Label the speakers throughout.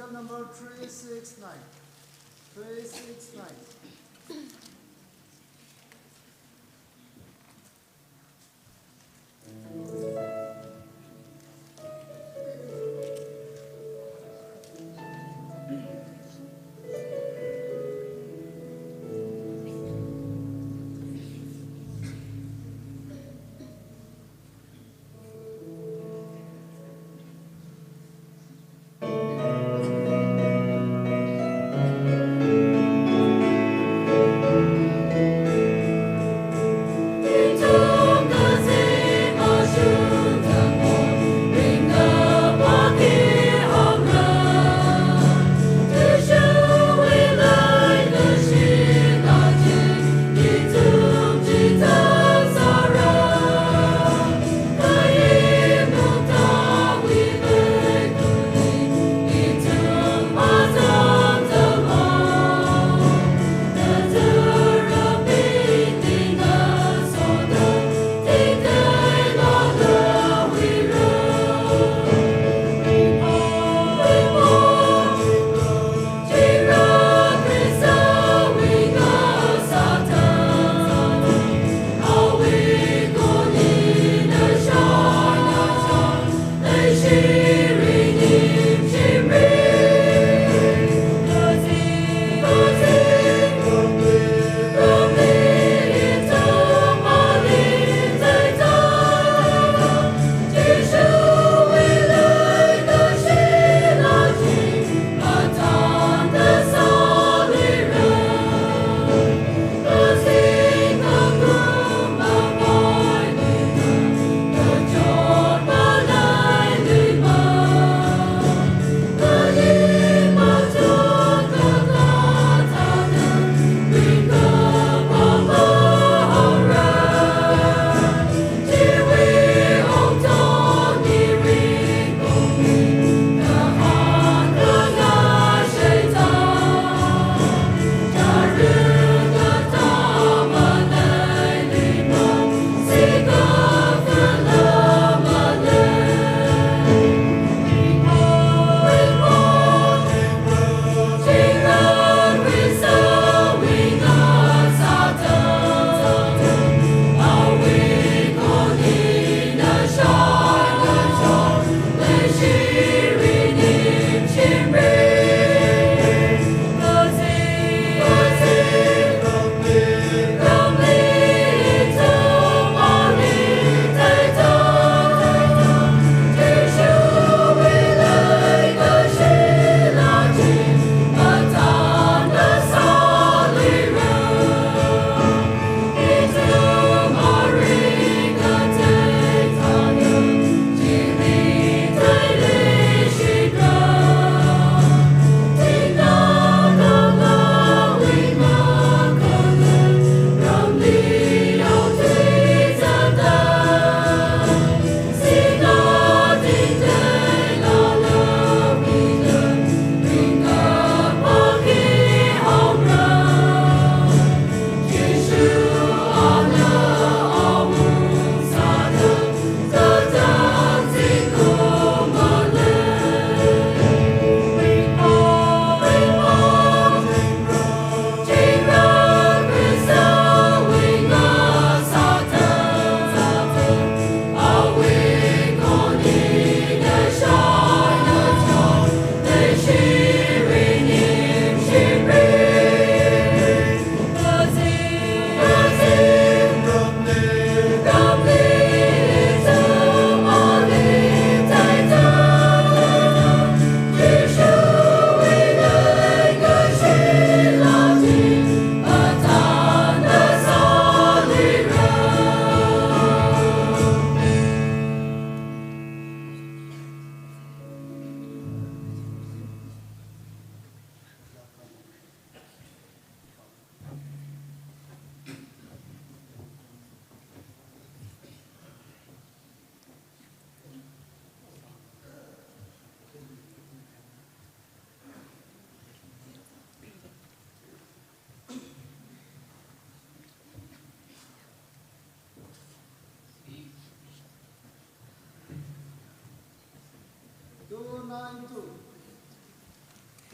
Speaker 1: Item number 369. 369.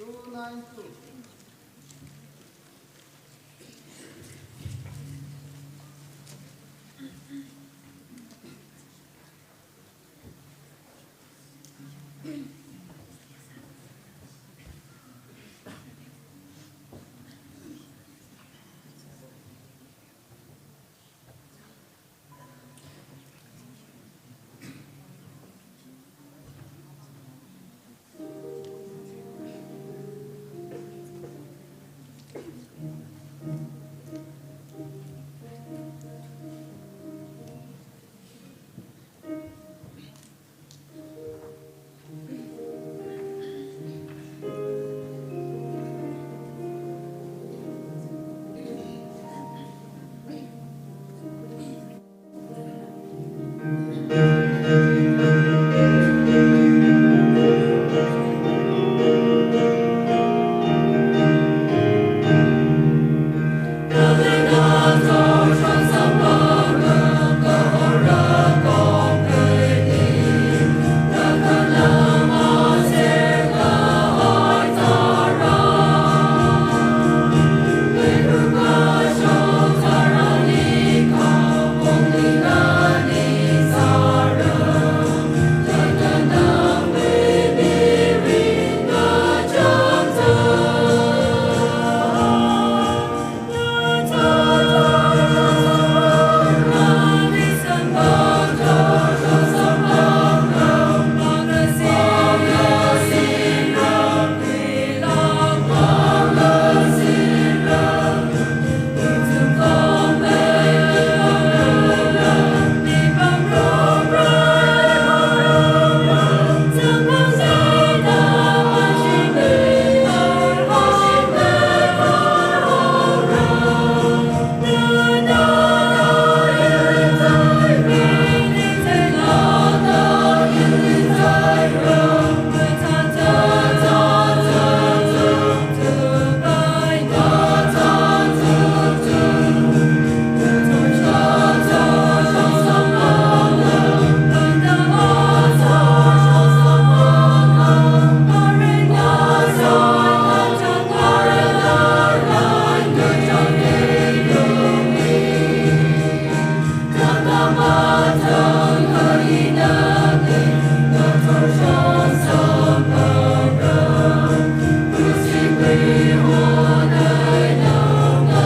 Speaker 1: 292.
Speaker 2: Thank you.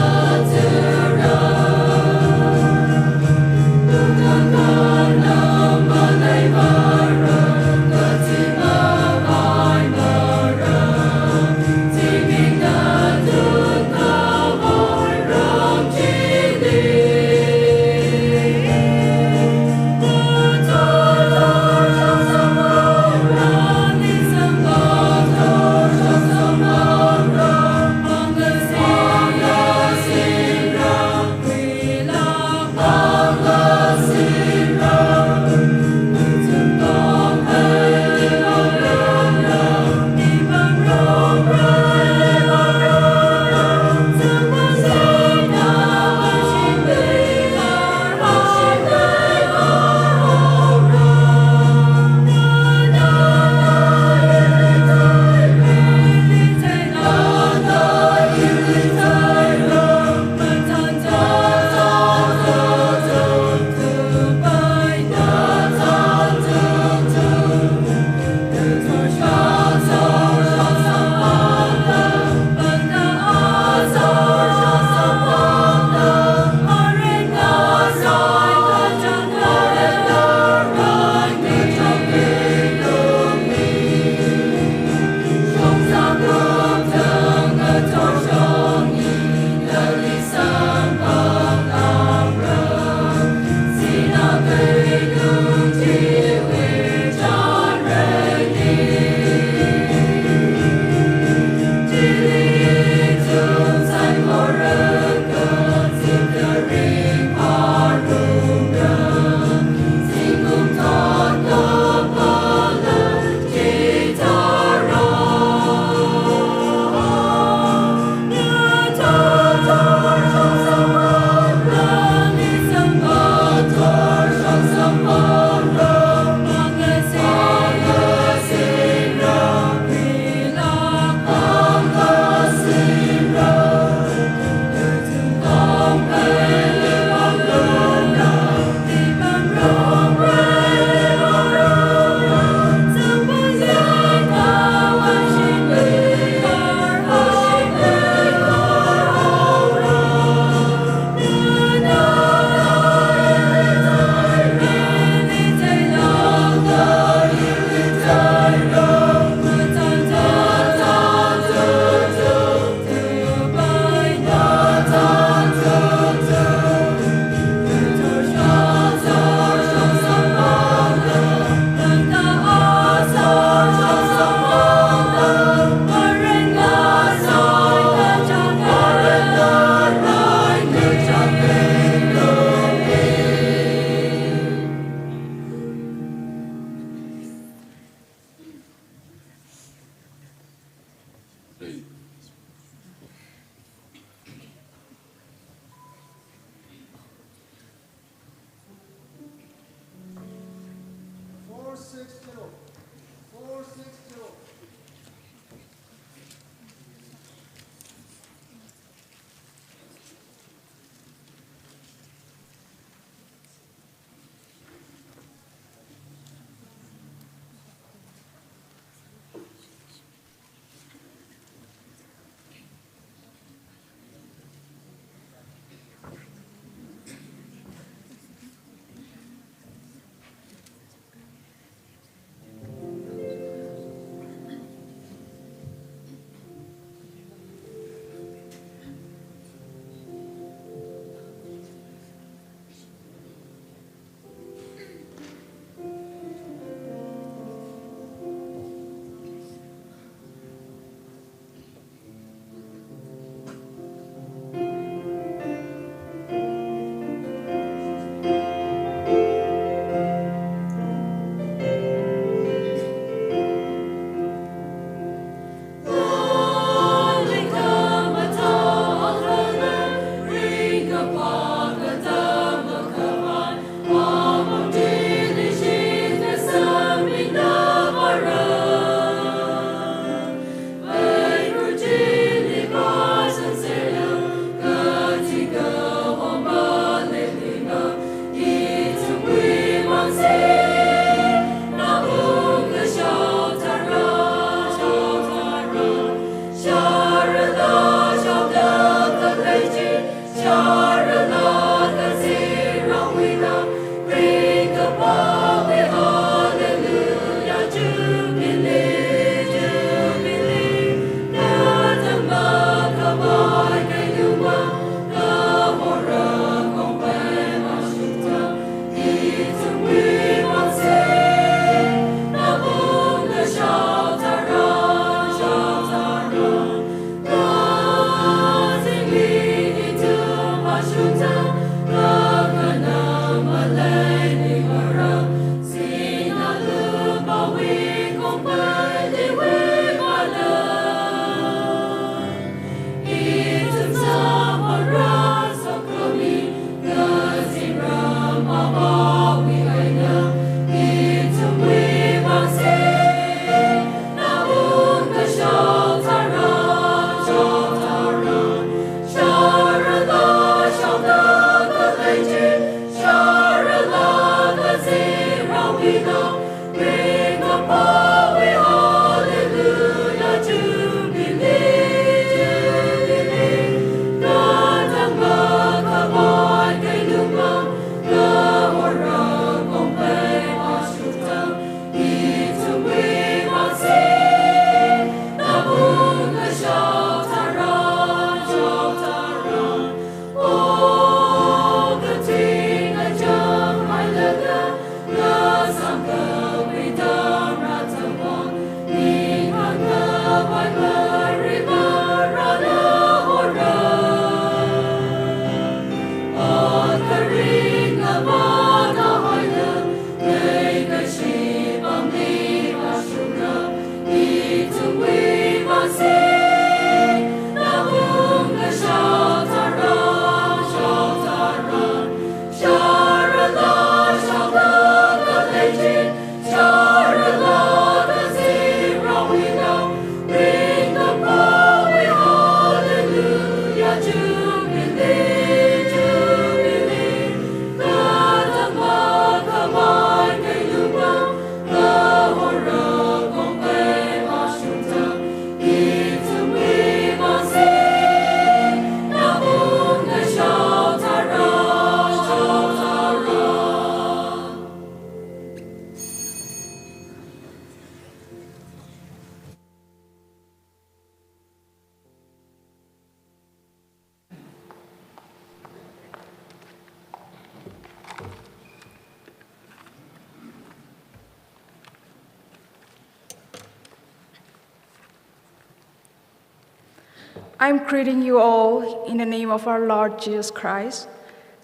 Speaker 2: I'm greeting you all in the name of our Lord Jesus Christ.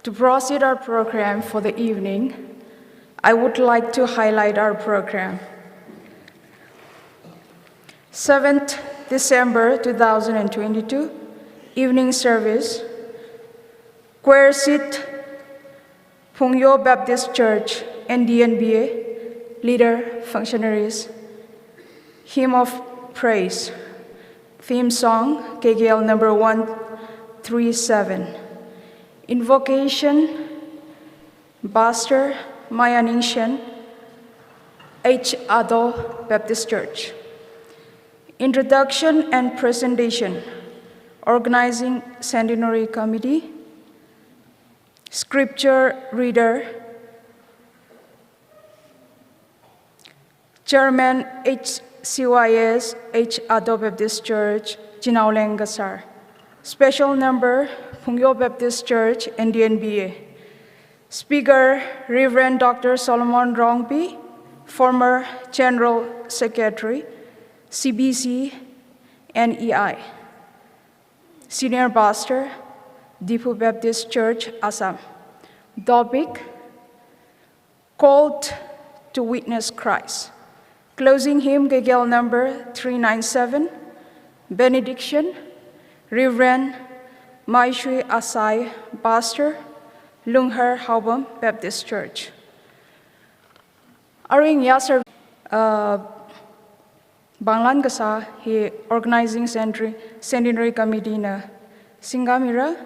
Speaker 2: To proceed our program for the evening, I would like to highlight our program. 7th December 2022, evening service, choir seat, Pungyo Baptist Church, NDNBA, leader, functionaries, hymn of praise, theme song, KGL number 137. Invocation, Pastor Maya Ningshan, H. Ado Baptist Church. Introduction and presentation, organizing Centenary Committee. Scripture reader, Chairman HCYS H. Ado Baptist Church, Jinauleng Gasar. Special number, Pungyo Baptist Church, NDNBA. Speaker, Reverend Dr. Solomon Rongpi, former General Secretary, CBC and EI. Senior Pastor, Dipu Baptist Church, Assam. Topic, called to witness Christ. Closing hymn, KGL number 397. Benediction, Reverend Maishui Asai, Pastor, Lungher Haubam Baptist Church. Aring Yasser Banglan Gasa, he organizing Centenary Committee na Singamira,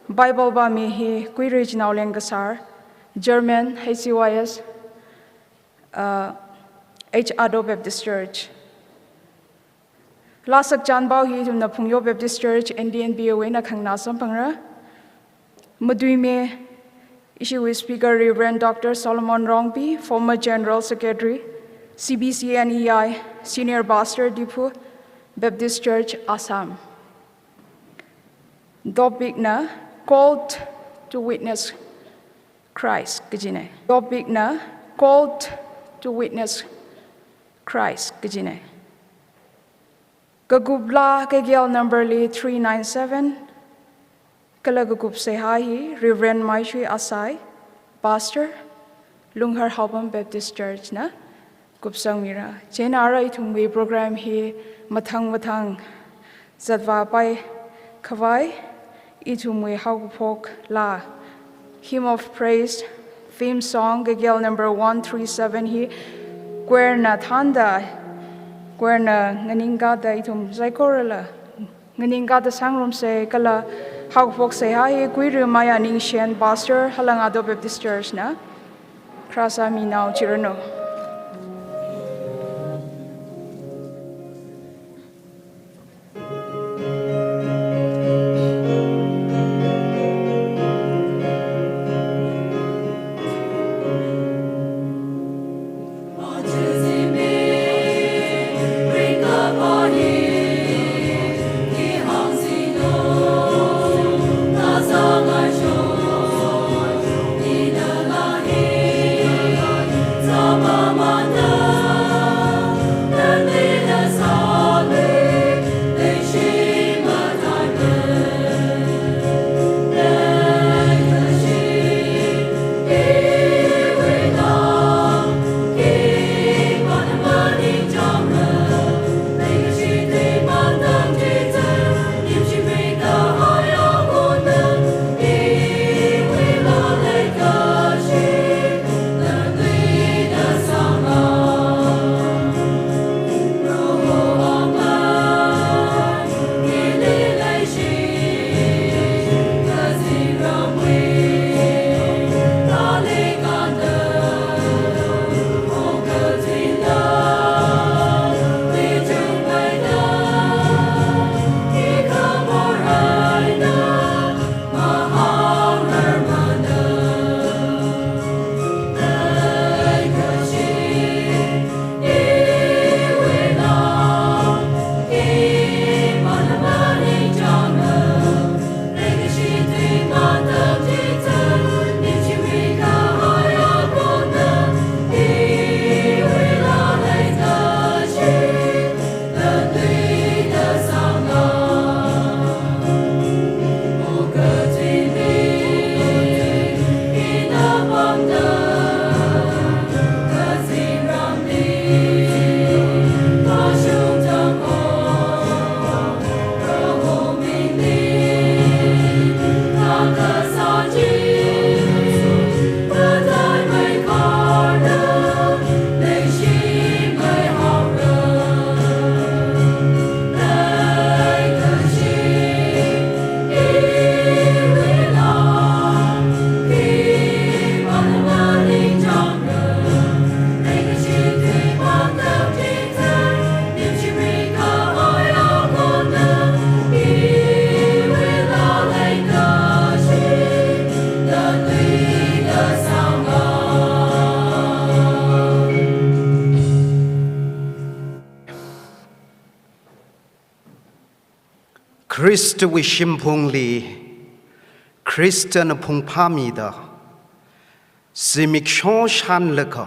Speaker 2: Bible ba mi he Kuirij Nauleng Gasar, German HCYS H. Ado Baptist Church. Lasak Janbao hi tum na Pungyo Baptist Church NDNBA na Khangna Sampangra. Madui me issue with Speaker Reverend Dr. Solomon Rongpi, former General Secretary, CBC and EI, Senior Pastor Dipu Baptist Church, Assam. Topic na called to witness Christ. Kajine. Topic na called to witness Christ. Kajine. Kagubla KGL number 397. Kalagukup Sehahi, Reverend Maishui Asai, Pastor, Lunghar Haubam Baptist Church na Kupsang Mira. Jenara itungwi program hi matang Zadva Pai Kawai, itungwi Haugupok La. Hymn of Praise, theme song, Gagel number 137 hi, Kwerna Thanda, Kwerna Nganingada itum Zaikorala, Nganingada Sangrum se Kala. Haugupok se hai Kuiru Maya Ningshen Pastor Halang Ado Baptist Church na Krasa Minau Chirano.
Speaker 3: Christ wishim pungli, Christian pung pamida, Simik Shon Shan Leka,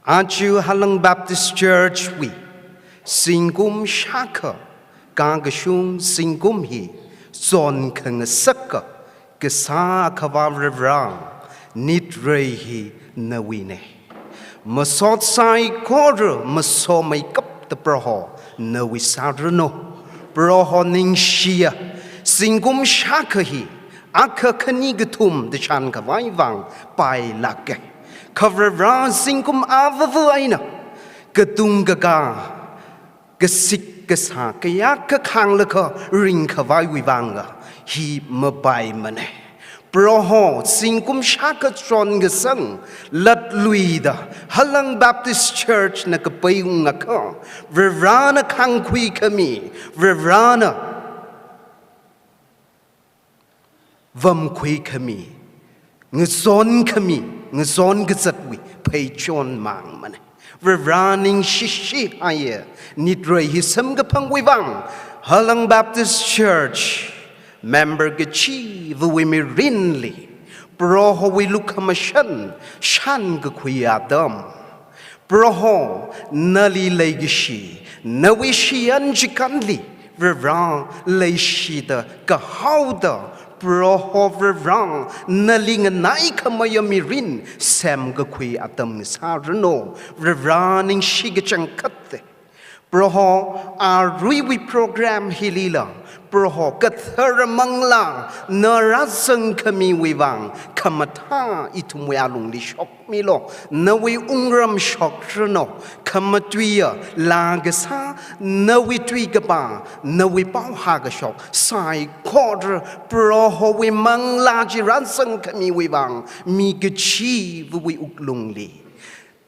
Speaker 3: Aju Halang Baptist Church we, Singum Shaka, Gangashung Singum he, Son Kang Saka, Gesa Kavarang, Nitrehi Nawine. Masot Sai Korra, Maso make up the Braho, no we sadreno. Brohoning Shia, Singum Shakahi, Aka Kanigatum, the Chanka Vaivang, by Lake. Cover round Singum Avavuina, Gadungaga, Gasik Gasa, Kayaka Kanglaka, Rinka Vaivanga, he Mabaimane. Broho, Singum Shaka Trongasung, Lat Luida, Halang Baptist Church Nakapayungaka, Verana Kankwi Kami, Verana Vamkwi Kami, Ngazon Kami, Ngazon Gazatwi, Paychon Mangman, Veraning Shishi Aye, Nidre Hisamgapang Wivang, Halang Baptist Church. Member Gachi, Vwimi Rinli, Broho we look Hamashan, Shan Gakuyadam, Broho, Nali Legishi, Nawishi Anjikanli, Veran Leishida, Gahauda, prohovrang naling nai kamayamirin sem gakui atam sarno running shigachang katte proho arui program hilila proho kathar manglang narasang kami wivang kamata itumwalung li shok milo nawi ungram shok rno kamatwiya lagasa nawi twigaba nawi pauhaga shok sai kodr proho wi mangla jirasang kami wivang mi gachi wi uklungli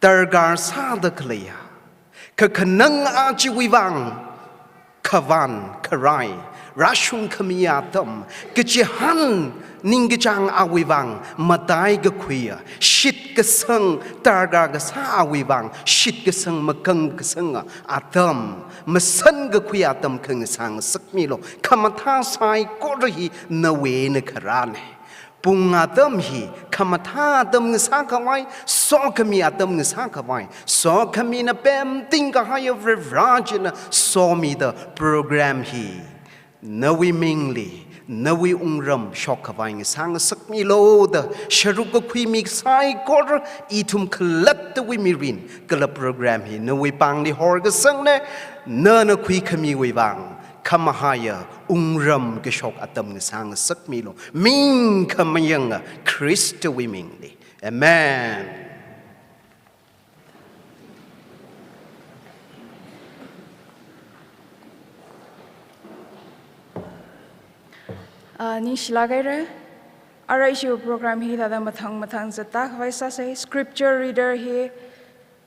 Speaker 3: targar sadakleya kakanang aji wivang kavan karai rashung kamiyatam kejihan ninggejang awivang matai gakuya shit keseng targa gasa awivang shit keseng makeng keseng atam mesen gakuya atam keng sang sakmilo kamata sai korhi nawe nekarane pungatam hi kamata atam ngesakawai so kami atam ngesakawai so kami na pem tingka hayo vrajina so mi the program hi nawi mingli nawi ungram shokavang sang sakmi lo the sharuka kwi mi sai kor itum collect the wi mirin kala program hi nawi pang ni horga sang ne na kwi kami wi bang kamahaya ungram ke shok atam ni sang sakmi lo ming kamayang Christ wi mingli amen.
Speaker 2: Ni shilagayre ara issue program hi da mathang zata vaisa say scripture reader hi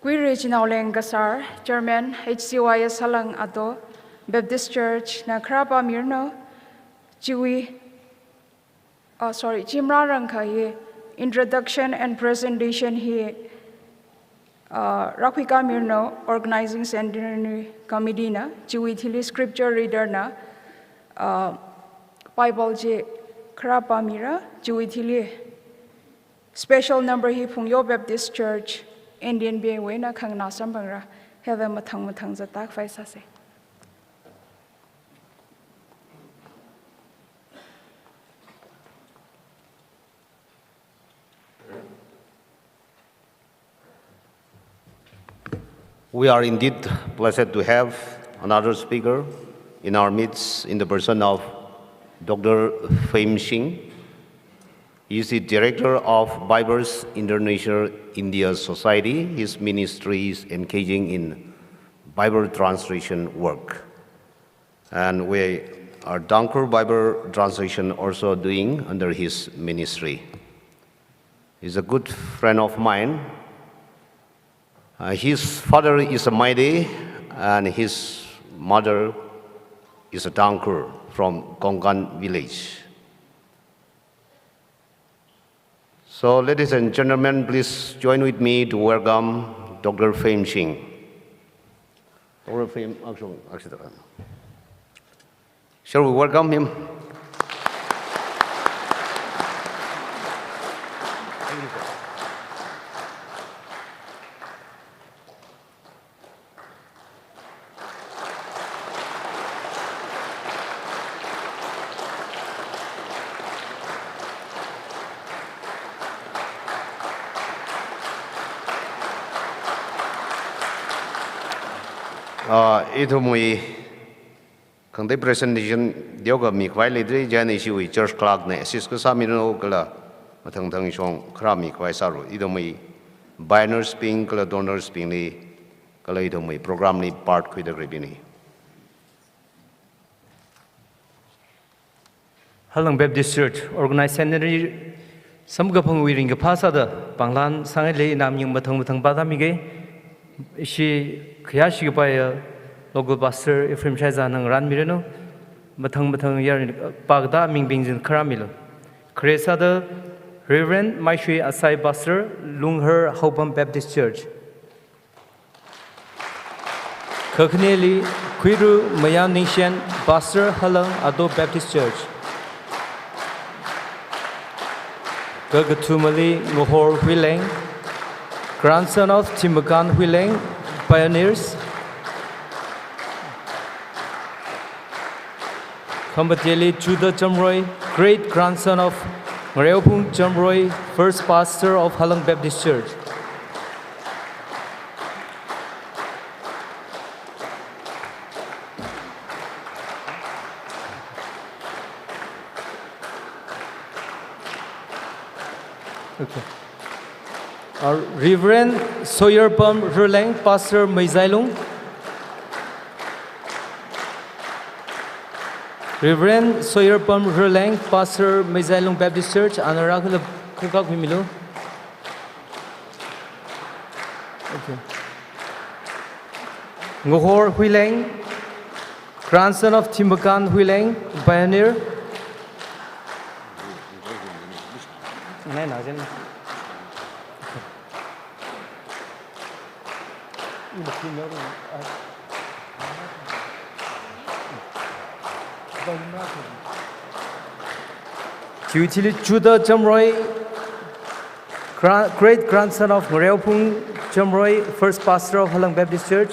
Speaker 2: Kui Regional Lengasar Chairman HCYS Halang Ado Baptist Church na Krapa Mirno Chimra Rangka hi introduction and presentation hi Rakwika Mirno organizing Centenary committee na Jiwi thili scripture reader na Bible je Krapa Mira Jiwi thili special number hi Phungyo Baptist Church Indian Bay na Khangna Sambangra have mathang zatak faisa se.
Speaker 4: We are indeed blessed to have another speaker in our midst in the person of Dr. Fame Singh. He is the director of Bibles International India Society. His ministry is engaging in Bible translation work. And we are Tangkhul Bible translation also doing under his ministry. He's a good friend of mine. His father is a Maide and his mother is a Tangkhul from Konkan village. So, ladies and gentlemen, please join with me to welcome Dr. Fame Singh. Dr. Fame, shall we welcome him? Itu mui kangdai presentation dioga mi kwai lidri jani siwi church clerk ne assist ka samino kala mathang thang song khra mi kwai saru itu mui biners ping kala donors ping ni kala itu mui program ni part khui da rebini.
Speaker 5: Halang Baptist Church organized Centenary samgapang wiring ka phasa da panglan sangai le nam yung mathang badami ge shi khyashi ka pa local pastor Ephraim Shaiza nang ran mireno mathang yar pagda mingbingjin kharamilo kresa da Reverend Maishui Asai Pastor Lungher Hopam Baptist Church Kakhneli Kwiru Mayan Nation Pastor Halang Ado Baptist Church Gagatumali Ngohor Huileng grandson of Timakan Huileng pioneers Kambateli Judah Chamroy great grandson of Ngareopung Chamroy, first pastor of Halang Baptist Church. Okay. Reverend Sawyer Pam Rulang, Pastor Meizailung. Reverend Sawyer Pam Rulang, Pastor Meizailung Baptist Church, Anarakula Kukak Mimilu. Okay. Ngohor Huileng, grandson of Timbakan Huileng, pioneer. Judah Chamroy, great grandson of Ngareopung Chamroy, first pastor of Halang Baptist Church.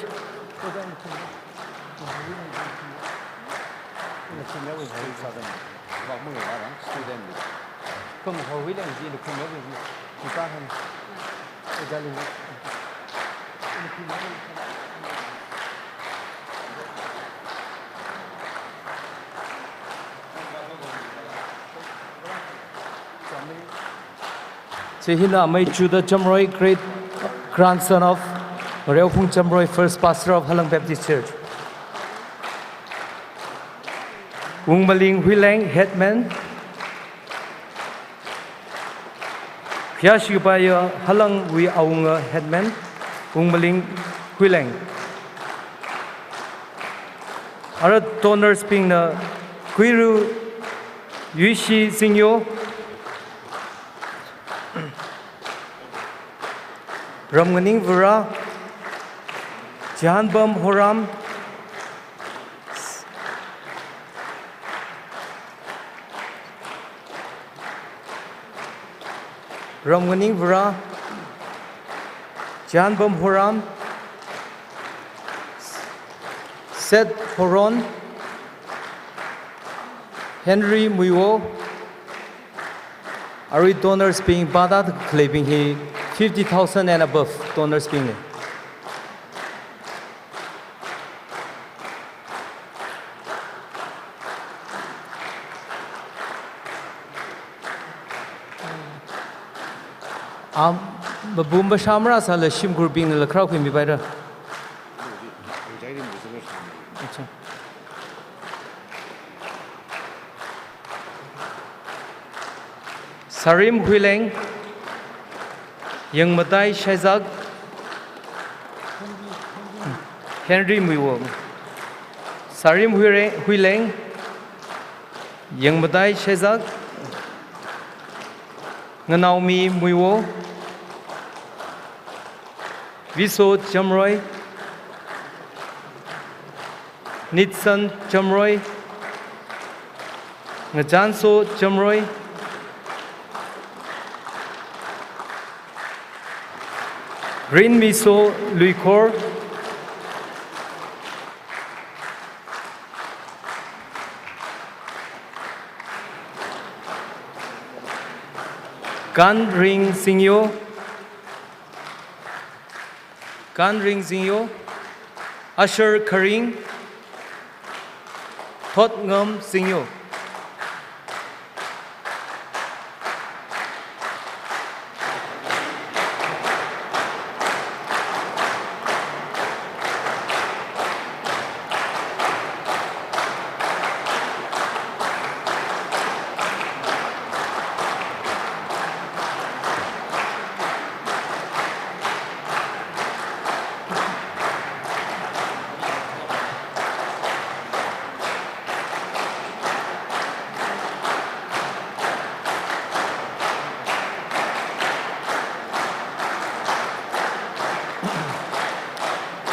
Speaker 5: Sehina May Judah Chamroy, great grandson of Ngareopung Chamroy, first pastor of Halang Baptist Church. Wung Maling Huileng, headman. Piashibaya Halang Wi Aunga, headman. Wung Maling Huileng. Our donors being the Kuiru Yuishi Singyo, Ramganing Vura, Jahanbam Horam, Ramganing Vura, Jahanbam Horam, Seth Horon, Henry Muiwo, Ari donors being Badat claiming he 50,000 and above donors being. Babumba Shamra Sala Shim grouping the crowd can be better. Sarim Huileng, Young Matai Shazak, Henry Muiwo. Sarim Huileng, Young Matai Shazak, Nganaumi Muiwo, Viso Chamroy, Nitsan Chamroy, Ngajanso Chamroy, Green Miso Luikor, Gan Ring Singyo, Asher Karing, Totngam Singyo.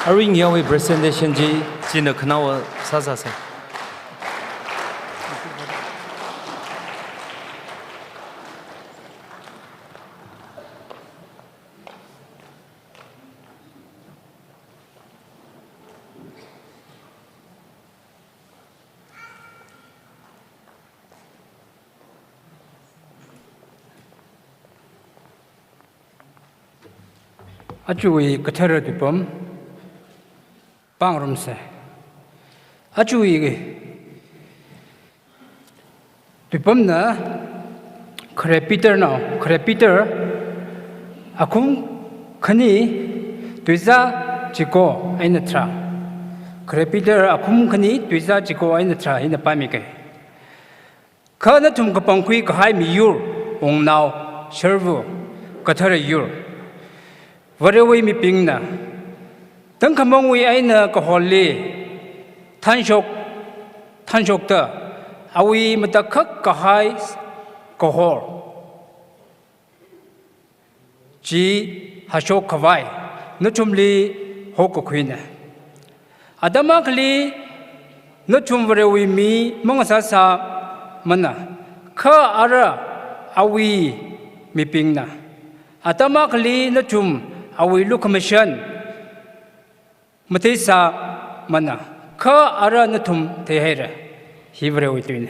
Speaker 5: Aring Yawi presentation ji Jina Kanawa Sasasa.
Speaker 6: Achui Katara Dupum, Bangrumse. Achui Dupum na Crepeter now, Crepeter Akum Kani Twiza Chico Ainatra. Crepeter Akum Kani Twiza Chico Ainatra in the Pamike. Kanatum Kapangui Kahai Miur, Ong now, Shervu, Katara Yur. Whatever me pingna. Tangkamong we aina kaholi, Tanshokta, Awi Matakak Kahai Kahor. G. Hashok Kawai, Nutumli Hokoquina. Adamakli Nutum whatever me, Mongasasa Mana, Ka Ara Awi me pingna. Adamakli Nutum. Awi lu commission matisa mana ka ara natum tehere hivre uitine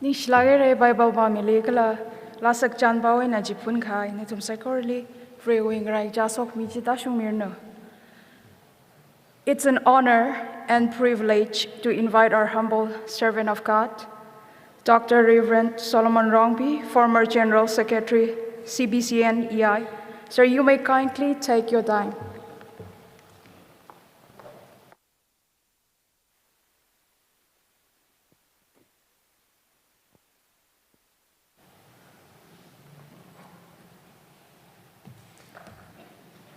Speaker 2: Nishlagere Bible ba milekala lasak chan bawe na jipun khai ne tum sakorli frewing rai jasok mi chita shumirno. It's an honor and privilege to invite our humble servant of God, Dr. Reverend Solomon Rongbi, former General Secretary, CBCN EI. Sir, you may kindly take your time.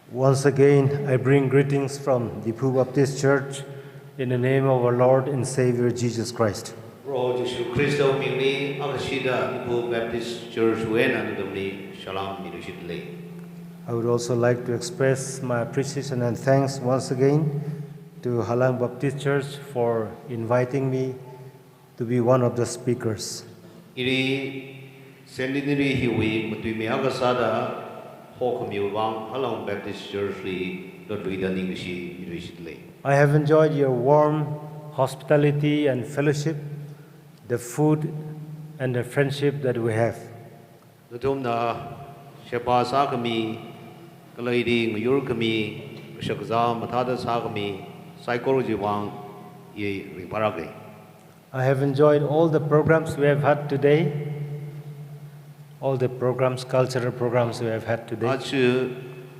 Speaker 7: Once again, I bring greetings from the Phu Baptist Church in the name of our Lord and Savior Jesus Christ.
Speaker 4: Pro Jesu Christo mingni akasida Ibu Baptist Church wena nudumni shalom milushitli.
Speaker 7: I would also like to express my appreciation and thanks once again to Halang Baptist Church for inviting me to be one of the speakers.
Speaker 4: Iri Centenary hiwi mutui akasada Hokumilwang Halang Baptist Church li dodwida ningshi milushitli.
Speaker 7: I have enjoyed your warm hospitality and fellowship, the food and the friendship that we have.
Speaker 4: Nutumna shepa sakami kalaidi nguyur kami shakza matada sakami psychology wang ye riparage.
Speaker 7: I have enjoyed all the programs we have had today, all the programs, cultural programs we have had today.
Speaker 4: Achu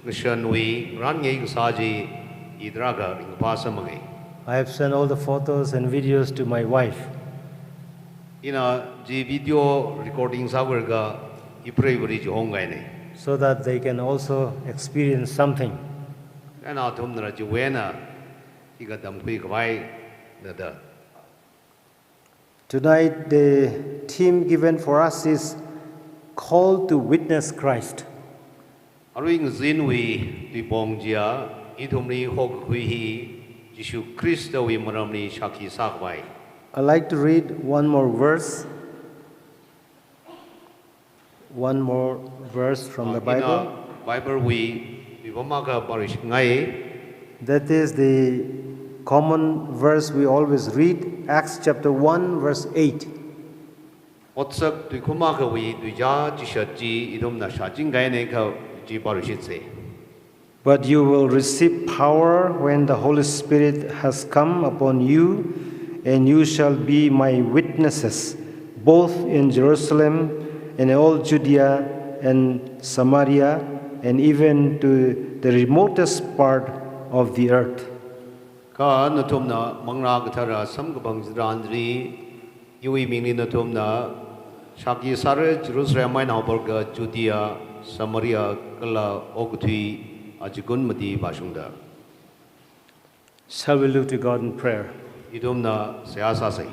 Speaker 4: gshanwi range saji idraga ringpasamage.
Speaker 7: I have sent all the photos and videos to my wife.
Speaker 4: Ina ji video recording sawarga ipre buri hongai ne.
Speaker 7: So that they can also experience something.
Speaker 4: Ana thumna juwena igadam kui kwai da.
Speaker 7: Tonight, the theme given for us is Call to Witness Christ.
Speaker 4: Aruing zinwi di bongjia itumni hok kui hi Jesu Christo wi maramni shaki sakwai.
Speaker 7: I'd like to read one more verse. One more verse from the Bible.
Speaker 4: Bible we vivamaga parish ngai.
Speaker 7: That is the common verse we always read, Acts chapter 1, verse 8.
Speaker 4: Otsak tu kumaga we tu ja jishaji idumna shajing gai ne ka ji parishitse.
Speaker 7: But you will receive power when the Holy Spirit has come upon you, and you shall be my witnesses, both in Jerusalem and all Judea and Samaria, and even to the remotest part of the earth.
Speaker 4: Ka nutumna mangra gathara samgabang zrandri yui mingni nutumna shaki sare Jerusalem mai naborga Judea Samaria kala ogthui ajigun mati bashungda.
Speaker 7: Shall we look to God in prayer?
Speaker 4: Idumna seasa sei.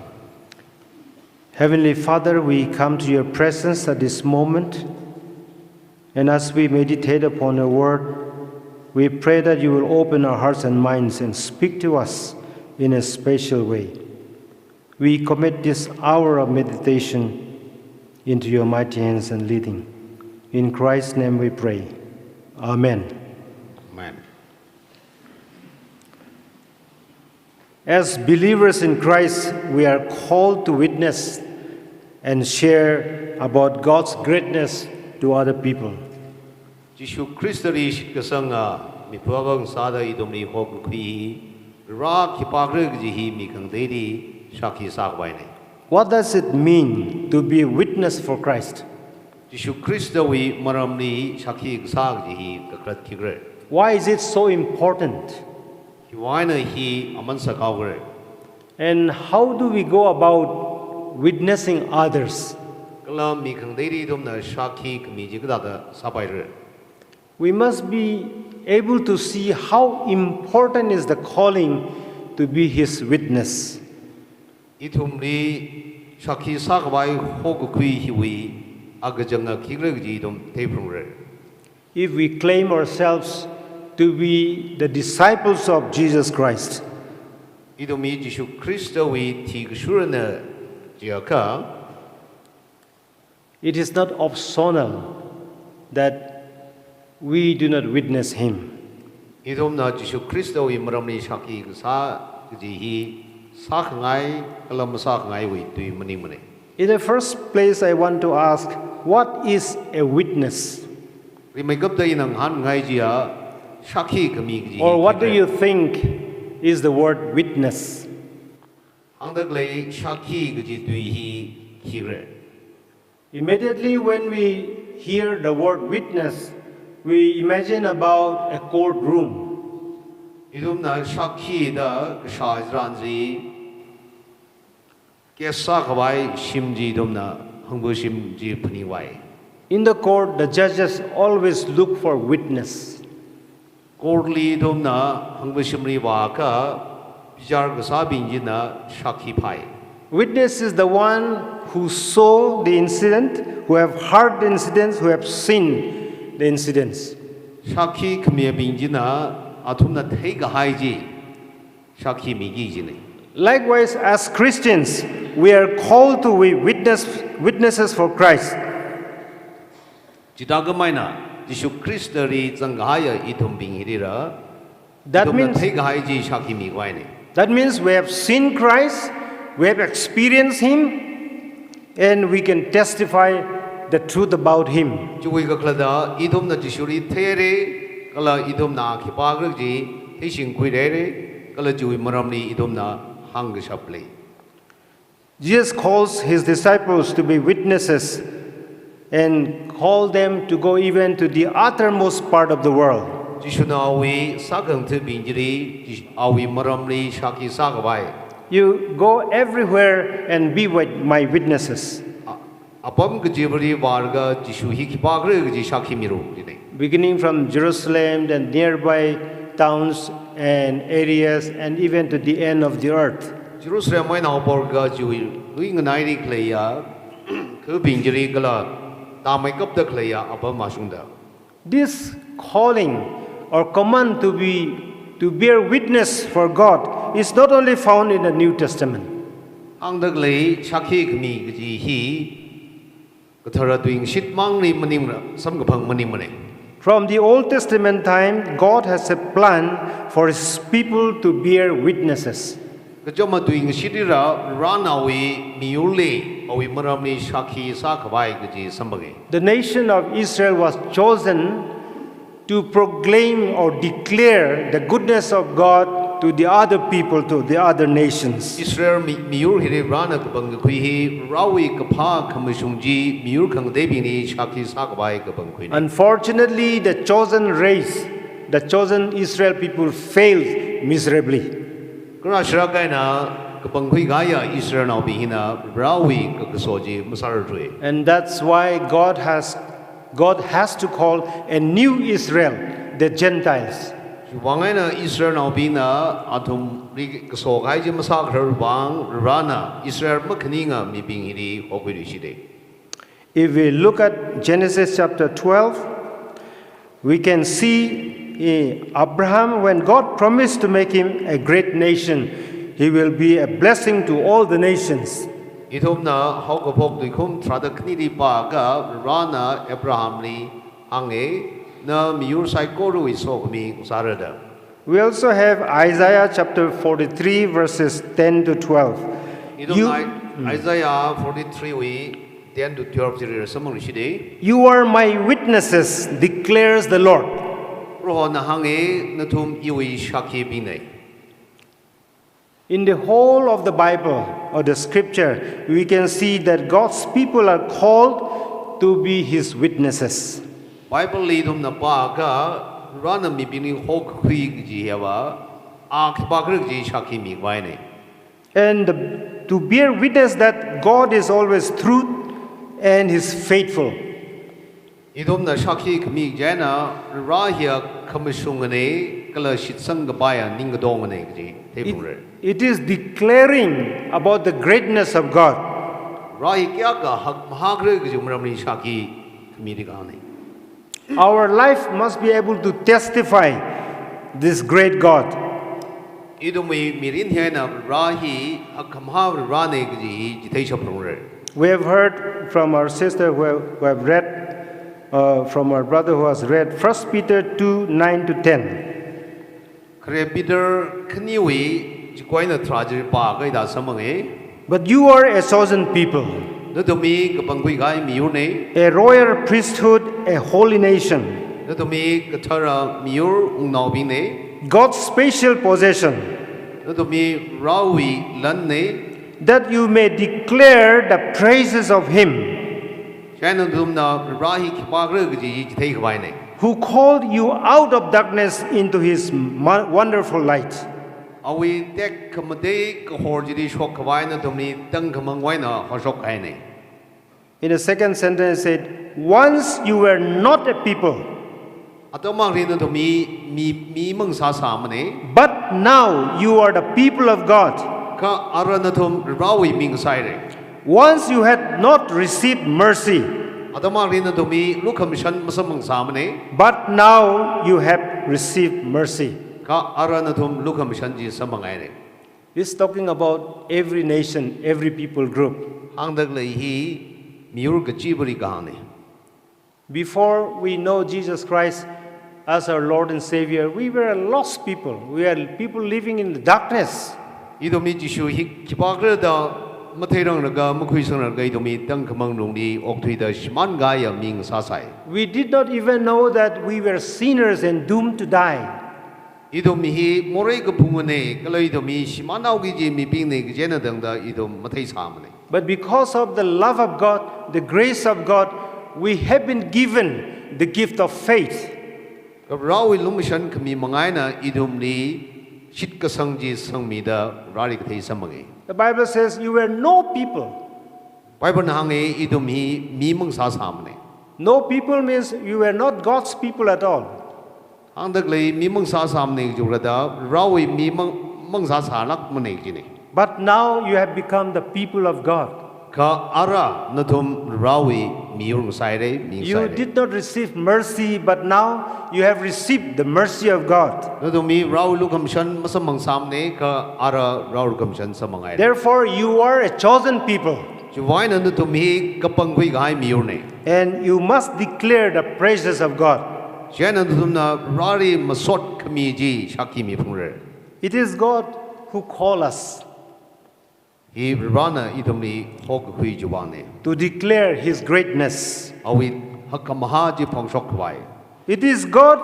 Speaker 7: Heavenly Father, we come to your presence at this moment, and as we meditate upon your word, we pray that you will open our hearts and minds and speak to us in a special way. We commit this hour of meditation into your mighty hands and leading. In Christ's name we pray. Amen.
Speaker 4: Amen.
Speaker 7: As believers in Christ, we are called to witness and share about God's greatness to other people.
Speaker 4: Jesu Christari kasanga mi pawang sada idumni hok kui ra kipagre ji mi kang dedi shaki sakwai ne.
Speaker 7: What does it mean to be a witness for Christ?
Speaker 4: Jesu Christo wi maramni shaki sag ji kakrat kigre.
Speaker 7: Why is it so important?
Speaker 4: Hiwaina hi aman sakawre.
Speaker 7: And how do we go about witnessing others?
Speaker 4: Kala mi kang dedi dumna shaki kmi ji kada sabai re.
Speaker 7: We must be able to see how important is the calling to be his witness.
Speaker 4: Itumri shaki sakwai hok kui hiwi agajanga kigre ji dum teprung re.
Speaker 7: If we claim ourselves to be the disciples of Jesus Christ,
Speaker 4: Idumi Jesu Christo wi tigsurana jiaka.
Speaker 7: it is not optional that we do not witness him.
Speaker 4: Idumna Jesu Christo wi maramni shaki sa ji hi sakngai kalam sakngai wi tui mani mani.
Speaker 7: In the first place, I want to ask, what is a witness?
Speaker 4: Rimakap da inang han ngai jia shakhi kami ji.
Speaker 7: Or what do you think is the word witness?
Speaker 4: Angdak lei shakhi ji tui hi hire.
Speaker 7: Immediately when we hear the word witness, we imagine about a courtroom.
Speaker 4: Idum na shakhi da shajran ji kesa kawai shimji idum na hangbu shimji phani wai.
Speaker 7: In the court, the judges always look for witness.
Speaker 4: Courtly idum na hangbu shimri wa ka bijar gasa binji na shakhi phai.
Speaker 7: Witness is the one who saw the incident, who have heard the incidents, who have seen the incidents.
Speaker 4: Shakhi kamiya binji na atum na thei ka hai ji shakhi migi ji ne.
Speaker 7: Likewise, as Christians, we are called to be witnesses for Christ.
Speaker 4: Jitagamaina Jishu Christari Zangaya itum bingirira.
Speaker 7: That means,
Speaker 4: thei ka hai ji shakhi mi wai ne.
Speaker 7: that means we have seen Christ, we have experienced Him, and we can testify the truth about Him.
Speaker 4: Chui ka klada idum na jishuri there kala idum na khipagrak ji hising kui re kala chui maramni idum na hang shaple.
Speaker 7: Jesus calls His disciples to be witnesses and call them to go even to the uttermost part of the world.
Speaker 4: Jishu na awi sakang the binjiri awi maramni shaki sakawai.
Speaker 7: You go everywhere and be with my witnesses.
Speaker 4: Apam ka jibri warga jishu hi khipagrak ji shaki miru ne.
Speaker 7: Beginning from Jerusalem and nearby towns and areas and even to the end of the earth.
Speaker 4: Jerusalem mai na porga chui lui ngai ri kleya ka binjiri kala ta mai kap da kleya apam masungda.
Speaker 7: This calling or command to bear witness for God is not only found in the New Testament.
Speaker 4: Angdak lei shakhi kami ji hi kathara tuing shit mangni maning samgapang maning mane.
Speaker 7: From the Old Testament time, God has a plan for His people to bear witnesses.
Speaker 4: Kajama tuing shitira ranawi miule awi maramni shakhi sakawai gaji sambage.
Speaker 7: The nation of Israel was chosen to proclaim or declare the goodness of God to the other people, to the other nations.
Speaker 4: Israel miur hire rana kabang kui hi rawi kapha khamishungji miur khang debi ni shakhi sakawai kabang kui.
Speaker 7: Unfortunately, the chosen race, the chosen Israel people failed miserably.
Speaker 4: Kana shrakai na kabang kui gaya Israel na bihina rawi kakasoji masar rui.
Speaker 7: And that's why God has to call a new Israel, the Gentiles.
Speaker 4: Wangai na Israel na bina atum ri kasogai je masak wang rana Israel makninga mi bingiri hokuri shide.
Speaker 7: If we look at Genesis chapter 12, we can see Abraham, when God promised to make him a great nation, he will be a blessing to all the nations.
Speaker 4: Itomna hokopok dikum tradakni di pa ga rana Abraham ni hange na miur sai koru isokmi usarada.
Speaker 7: We also have Isaiah chapter 43 verses 10 to 12.
Speaker 4: Itom Isaiah 43 we 10 to 12 jiri samang shide.
Speaker 7: You are my witnesses, declares the Lord.
Speaker 4: Roho na hange natum iwi shaki binai.
Speaker 7: In the whole of the Bible or the scripture, we can see that God's people are called to be His witnesses.
Speaker 4: Bible lidum na pa ga rana mi bini hok hui ji hewa ak bagrik ji shaki mi waine.
Speaker 7: And to bear witness that God is always truth and He's faithful.
Speaker 4: Idom na shaki kami jana rahia kamishungane kala shitsang gabaya ningadongane ji tepure.
Speaker 7: It is declaring about the greatness of God.
Speaker 4: Rahi kya ga mahagre ji umramni shaki kami digane.
Speaker 7: Our life must be able to testify this great God.
Speaker 4: Idumi mirin hena rahi akamha rane ji jitei shaprure.
Speaker 7: We have heard from our sister who have read, from our brother who has read 1 Peter 2, 9 to 10.
Speaker 4: Kare Peter kniwi jikoina trajir pa ga da samange.
Speaker 7: But you are a chosen people,
Speaker 4: nó tụi mi cái bằng quy gai miu này
Speaker 7: a royal priesthood, a holy nation,
Speaker 4: nó tụi mi cái thara miu nào bên này
Speaker 7: God's special possession,
Speaker 4: nó tụi mi rawi lần này
Speaker 7: that you may declare the praises of Him
Speaker 4: cái nó tụi nó rahi kipa cái gì thấy cái bài này
Speaker 7: who called you out of darkness into His wonderful light.
Speaker 4: awi tek kamade cái hồ gì shok cái bài nó tụi mi tăng cái mang ngoài nó họ shok cái này
Speaker 7: In the second sentence, it said, once you were not a people,
Speaker 4: atau mang rin nó tụi mi mang sa mà này
Speaker 7: but now you are the people of God.
Speaker 4: ka ara na thum rawi ming sai re
Speaker 7: Once you had not received mercy,
Speaker 4: atama rin na thumi lukham shan masamang samane
Speaker 7: but now you have received mercy.
Speaker 4: ka ara na thum lukham shan ji samangai re
Speaker 7: This is talking about every nation, every people group.
Speaker 4: hangdak le hi miur ga chibri ka ne
Speaker 7: Before we know Jesus Christ as our Lord and Savior, we were a lost people. We are people living in the darkness.
Speaker 4: idomi ji shu hi kipakra da mathairang raga mukhui sang raga idomi tang khamang nungdi okthui da shman ga ya ming sa sai
Speaker 7: We did not even know that we were sinners and doomed to die.
Speaker 4: idomi hi morai ga phungane kalai idomi shmanau gi ji mi ping ne ge jena dang da idom mathai samane
Speaker 7: But because of the love of God, the grace of God, we have been given the gift of faith.
Speaker 4: ka rawi lumishan khami mangai na idom ni shit ka sang ji sang mi da rari ka thei samangai
Speaker 7: The Bible says you were no people.
Speaker 4: Bible na hange idom hi mi mang sa samne
Speaker 7: No people means you were not God's people at all.
Speaker 4: hangdak le mi mang sa samne ju ra da rawi mi mang sa sa lak mane ji ne
Speaker 7: But now you have become the people of God.
Speaker 4: ka ara na thum rawi mi ung sai re mi sai
Speaker 7: You
Speaker 4: re
Speaker 7: did not receive mercy, but now you have received the mercy of God.
Speaker 4: na thum mi raw lu kam shan masam mang samne ka ara raw lu kam shan samangai
Speaker 7: Therefore, you are a chosen people,
Speaker 4: ju wai na thum hi kapang kui gai mi ur ne
Speaker 7: and you must declare the praises of God.
Speaker 4: chen na thum na rari masot khami ji shaki mi phung re
Speaker 7: It is God who called us
Speaker 4: hi rana idom ni hok hui ju wa ne
Speaker 7: to declare His greatness.
Speaker 4: awi hakam ha ji phong shok wai
Speaker 7: It is God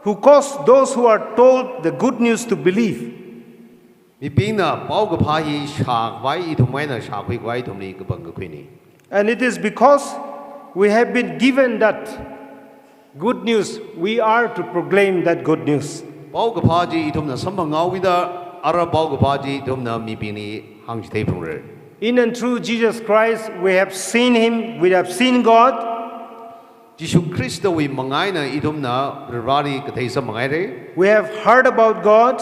Speaker 7: who caused those who are told the good news to believe.
Speaker 4: mi ping na pau ga pha hi sha wai idom wai na sha khui wai thum ni ka bang ka khui ni
Speaker 7: And it is because we have been given that good news, we are to proclaim that good news.
Speaker 4: pau ga pha ji idom na sam ngau wi da ara pau ga pha ji idom na mi ping ni hang ji thei phung re
Speaker 7: In and through Jesus Christ, we have seen Him, we have seen God,
Speaker 4: Jishu Christ wi mangai na idom na rari ka thei sam mangai re
Speaker 7: we have heard about God,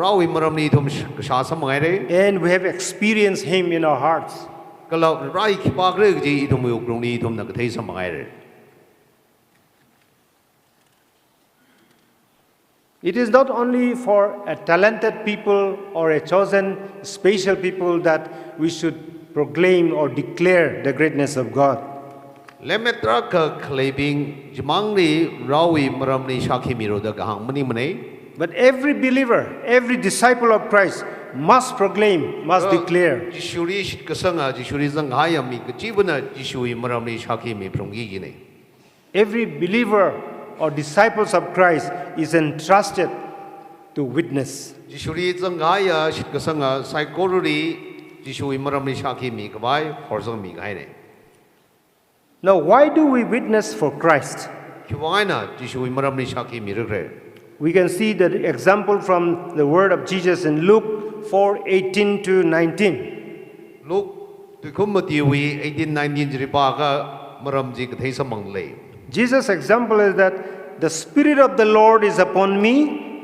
Speaker 4: rawi maram ni idom ka sha sam mangai re
Speaker 7: and we have experienced Him in our hearts.
Speaker 4: kalau rai ki pa gre ji idom wi ukrong ni idom na ka thei sam mangai re
Speaker 7: It is not only for a talented people or a chosen special people that we should proclaim or declare the greatness of God.
Speaker 4: lemetra ka khlebing jmang ni rawi maram ni shakhi mi ro da ka hang mani mane
Speaker 7: But every believer, every disciple of Christ must proclaim, must declare.
Speaker 4: jishuri shit ka sanga jishuri zang ha ya mi ka jibna jishui maram ni shakhi mi prong gi ji ne
Speaker 7: Every believer or disciples of Christ is entrusted to witness.
Speaker 4: jishuri zang ha ya shit ka sanga psychology jishui maram ni shakhi mi ka bai hor zang mi ga ne
Speaker 7: Now, why do we witness for Christ?
Speaker 4: Kiwaina jishui maram ni shaki mi re
Speaker 7: We can see the example from the word of Jesus in Luke 4:18 to 19.
Speaker 4: look tu khum ma ti wi 1819 jri pa ga maram ji ka thei samang le
Speaker 7: Jesus' example is that the Spirit of the Lord is upon me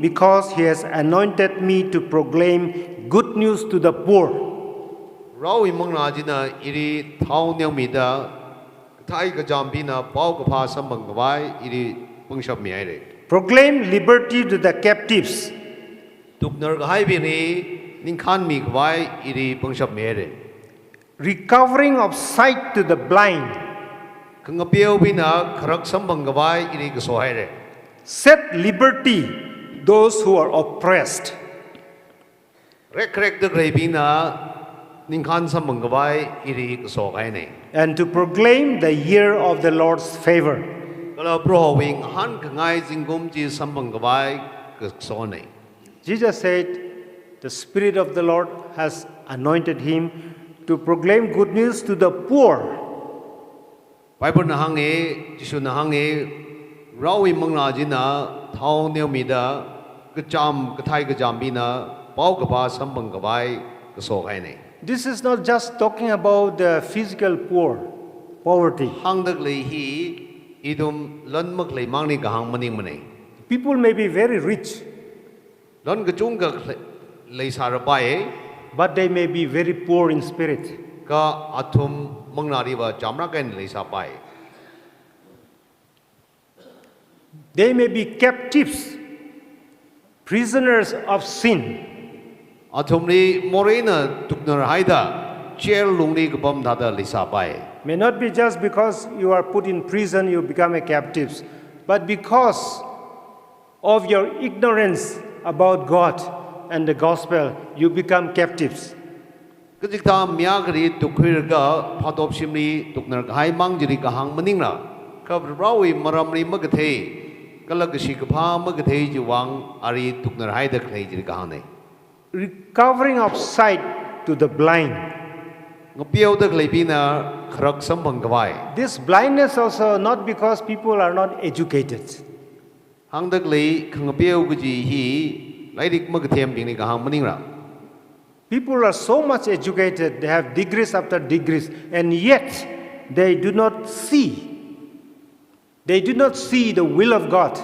Speaker 7: because He has anointed me to proclaim good news to the poor.
Speaker 4: rawi mang na ji na iri thau nyang mi da thai ka jam bi na pau ka pha samang ga bai iri pung shap mi ai re
Speaker 7: Proclaim liberty to the captives,
Speaker 4: tuk nar ga hai bi ni ning khan mi ga bai iri pung shap mi ai re
Speaker 7: recovering of sight to the blind,
Speaker 4: khang piao bi na kharak samang ga bai iri ga so hai re
Speaker 7: set liberty those who are oppressed.
Speaker 4: rek rek de grei bi na ning khan sambang gabai iri so kai ne
Speaker 7: and to proclaim the year of the Lord's favor.
Speaker 4: kala pro wing han kangai jingum ji sambang gabai so ne
Speaker 7: Jesus said, the Spirit of the Lord has anointed him to proclaim good news to the poor.
Speaker 4: Bible na hange jisu na hange rawi mangna jina thau neu mi da kacham kathai kajam bi na pau ka ba sambang gabai so kai ne
Speaker 7: This is not just talking about the physical poor, poverty.
Speaker 4: hang dak le hi idum lon mak le mang ni ka hang maning mane
Speaker 7: People may be very rich,
Speaker 4: lon ka chung ka le sar pai
Speaker 7: but they may be very poor in spirit.
Speaker 4: ka athum mangna ri ba jamra kan le sa pai
Speaker 7: They may be captives, prisoners of sin.
Speaker 4: athum ni morena tuknar haida chair lungni ka bam da le sa pai
Speaker 7: May not be just because you are put in prison, you become a captive, but because of your ignorance about God and the gospel, you become captives.
Speaker 4: Kajikta miya kari tukhir ka phatop simni tuknar ka hai mang jiri ka hang maning na ka rawi maramri magathe kala kashi ka pha magathe jiwang ari tuknar hai da klei jiri ka hang nei
Speaker 7: Recovering of sight to the blind.
Speaker 4: ngapiau da klei pi na khrak sambang kawai
Speaker 7: This blindness also not because people are not educated.
Speaker 4: hang da klei khangapiau ka ji hi lairik magathem bing ni ka hang maning ra
Speaker 7: People are so much educated, they have degrees after degrees, and yet they do not see. They do not see the will of God,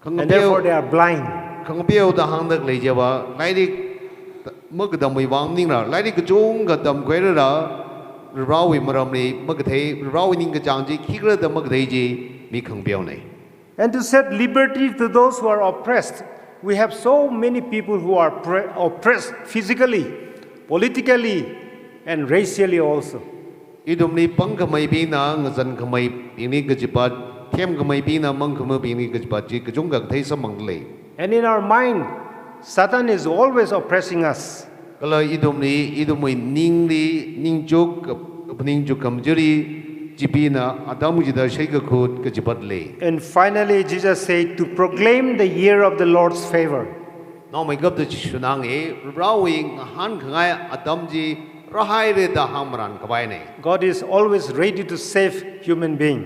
Speaker 7: and therefore they are blind.
Speaker 4: khangapiau da hang da klei jawa lairik magadam wi wang ning ra lairik ka chung ka dam kwai ra rawi maramri magathe rawi ning ka chang ji khigra da magathe ji mi khangpiau nei
Speaker 7: And to set liberty to those who are oppressed. We have so many people who are oppressed physically, politically, and racially also.
Speaker 4: idumni pang kamai bi na ngazan kamai ini gajipat them kamai bi na mang kamai bi ni gajipat ji kajung ga thai samang le
Speaker 7: And in our mind, Satan is always oppressing us.
Speaker 4: kala idumui ning jok kamjuri jipina adamu jida shaika khut gajipat le
Speaker 7: And finally, Jesus said to proclaim the year of the Lord's favor.
Speaker 4: no mai gap da sunang e rawi han khangai adam ji rahai re da hamran kabai ne
Speaker 7: God is always ready to save human being.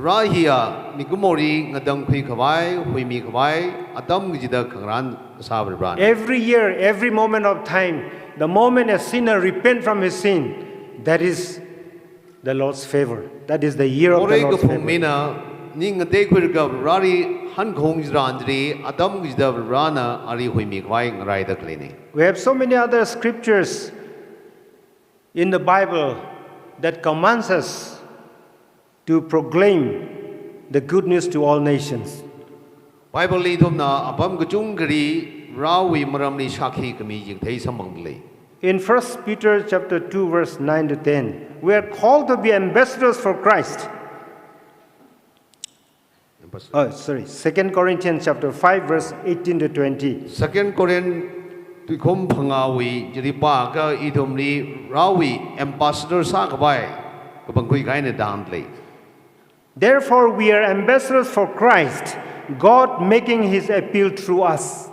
Speaker 4: rahia mikumori ngadang khui khabai huimi khabai adam jida khangran sabr bran
Speaker 7: Every year, every moment of time, the moment a sinner repent from his sin, that is the Lord's favor. That is the year of the
Speaker 4: Ore
Speaker 7: Lord's
Speaker 4: ka
Speaker 7: favor.
Speaker 4: phumina ning ate khur ka rari han khong jrandri adam gida rana ari huimi khwai ngrai da kleni
Speaker 7: We have so many other scriptures in the Bible that commands us to proclaim the good news to all nations.
Speaker 4: Bible li thumna apam gachung gari rawi maramni sakhi kami jing thei samang le
Speaker 7: In 1 Peter chapter 2 verse 9 to 10, we are called to be ambassadors for Christ. 2 Corinthians chapter 5 verse 18 to 20.
Speaker 4: second korean tukhom phangawi jiri pa ka idumni rawi ambassador sa kbai ka bangkui kai ne dan le
Speaker 7: Therefore we are ambassadors for Christ, God making his appeal through us.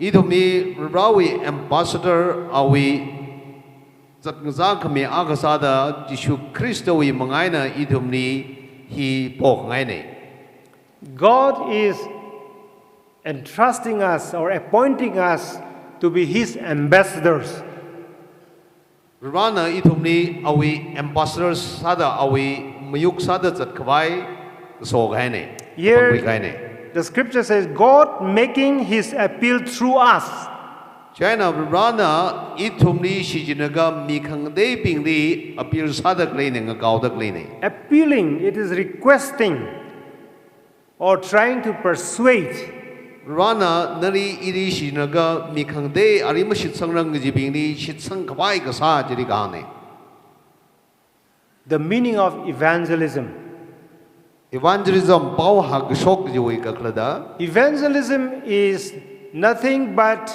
Speaker 4: idumni rawi ambassador awi zatngza khame agasada jisu kristo wi mangaina idumni hi pok ngai ne
Speaker 7: God is entrusting us or appointing us to be his ambassadors.
Speaker 4: rana idumni awi ambassador sada awi mayuk sada zat khwai so gai ne
Speaker 7: Here,
Speaker 4: gai ne
Speaker 7: the scripture says, God making his appeal through us.
Speaker 4: China rana idumni shijinaga mikhangde pingdi appear sada klei ne ngau da klei ne
Speaker 7: Appealing, it is requesting or trying to persuade.
Speaker 4: rana nari iri shijinaga mikhangde ari mashit sangrang jibingni shit sang khwai ka sa jiri ga ne
Speaker 7: The meaning of evangelism.
Speaker 4: evangelism pau hag shok jiwi ka klada
Speaker 7: Evangelism is nothing but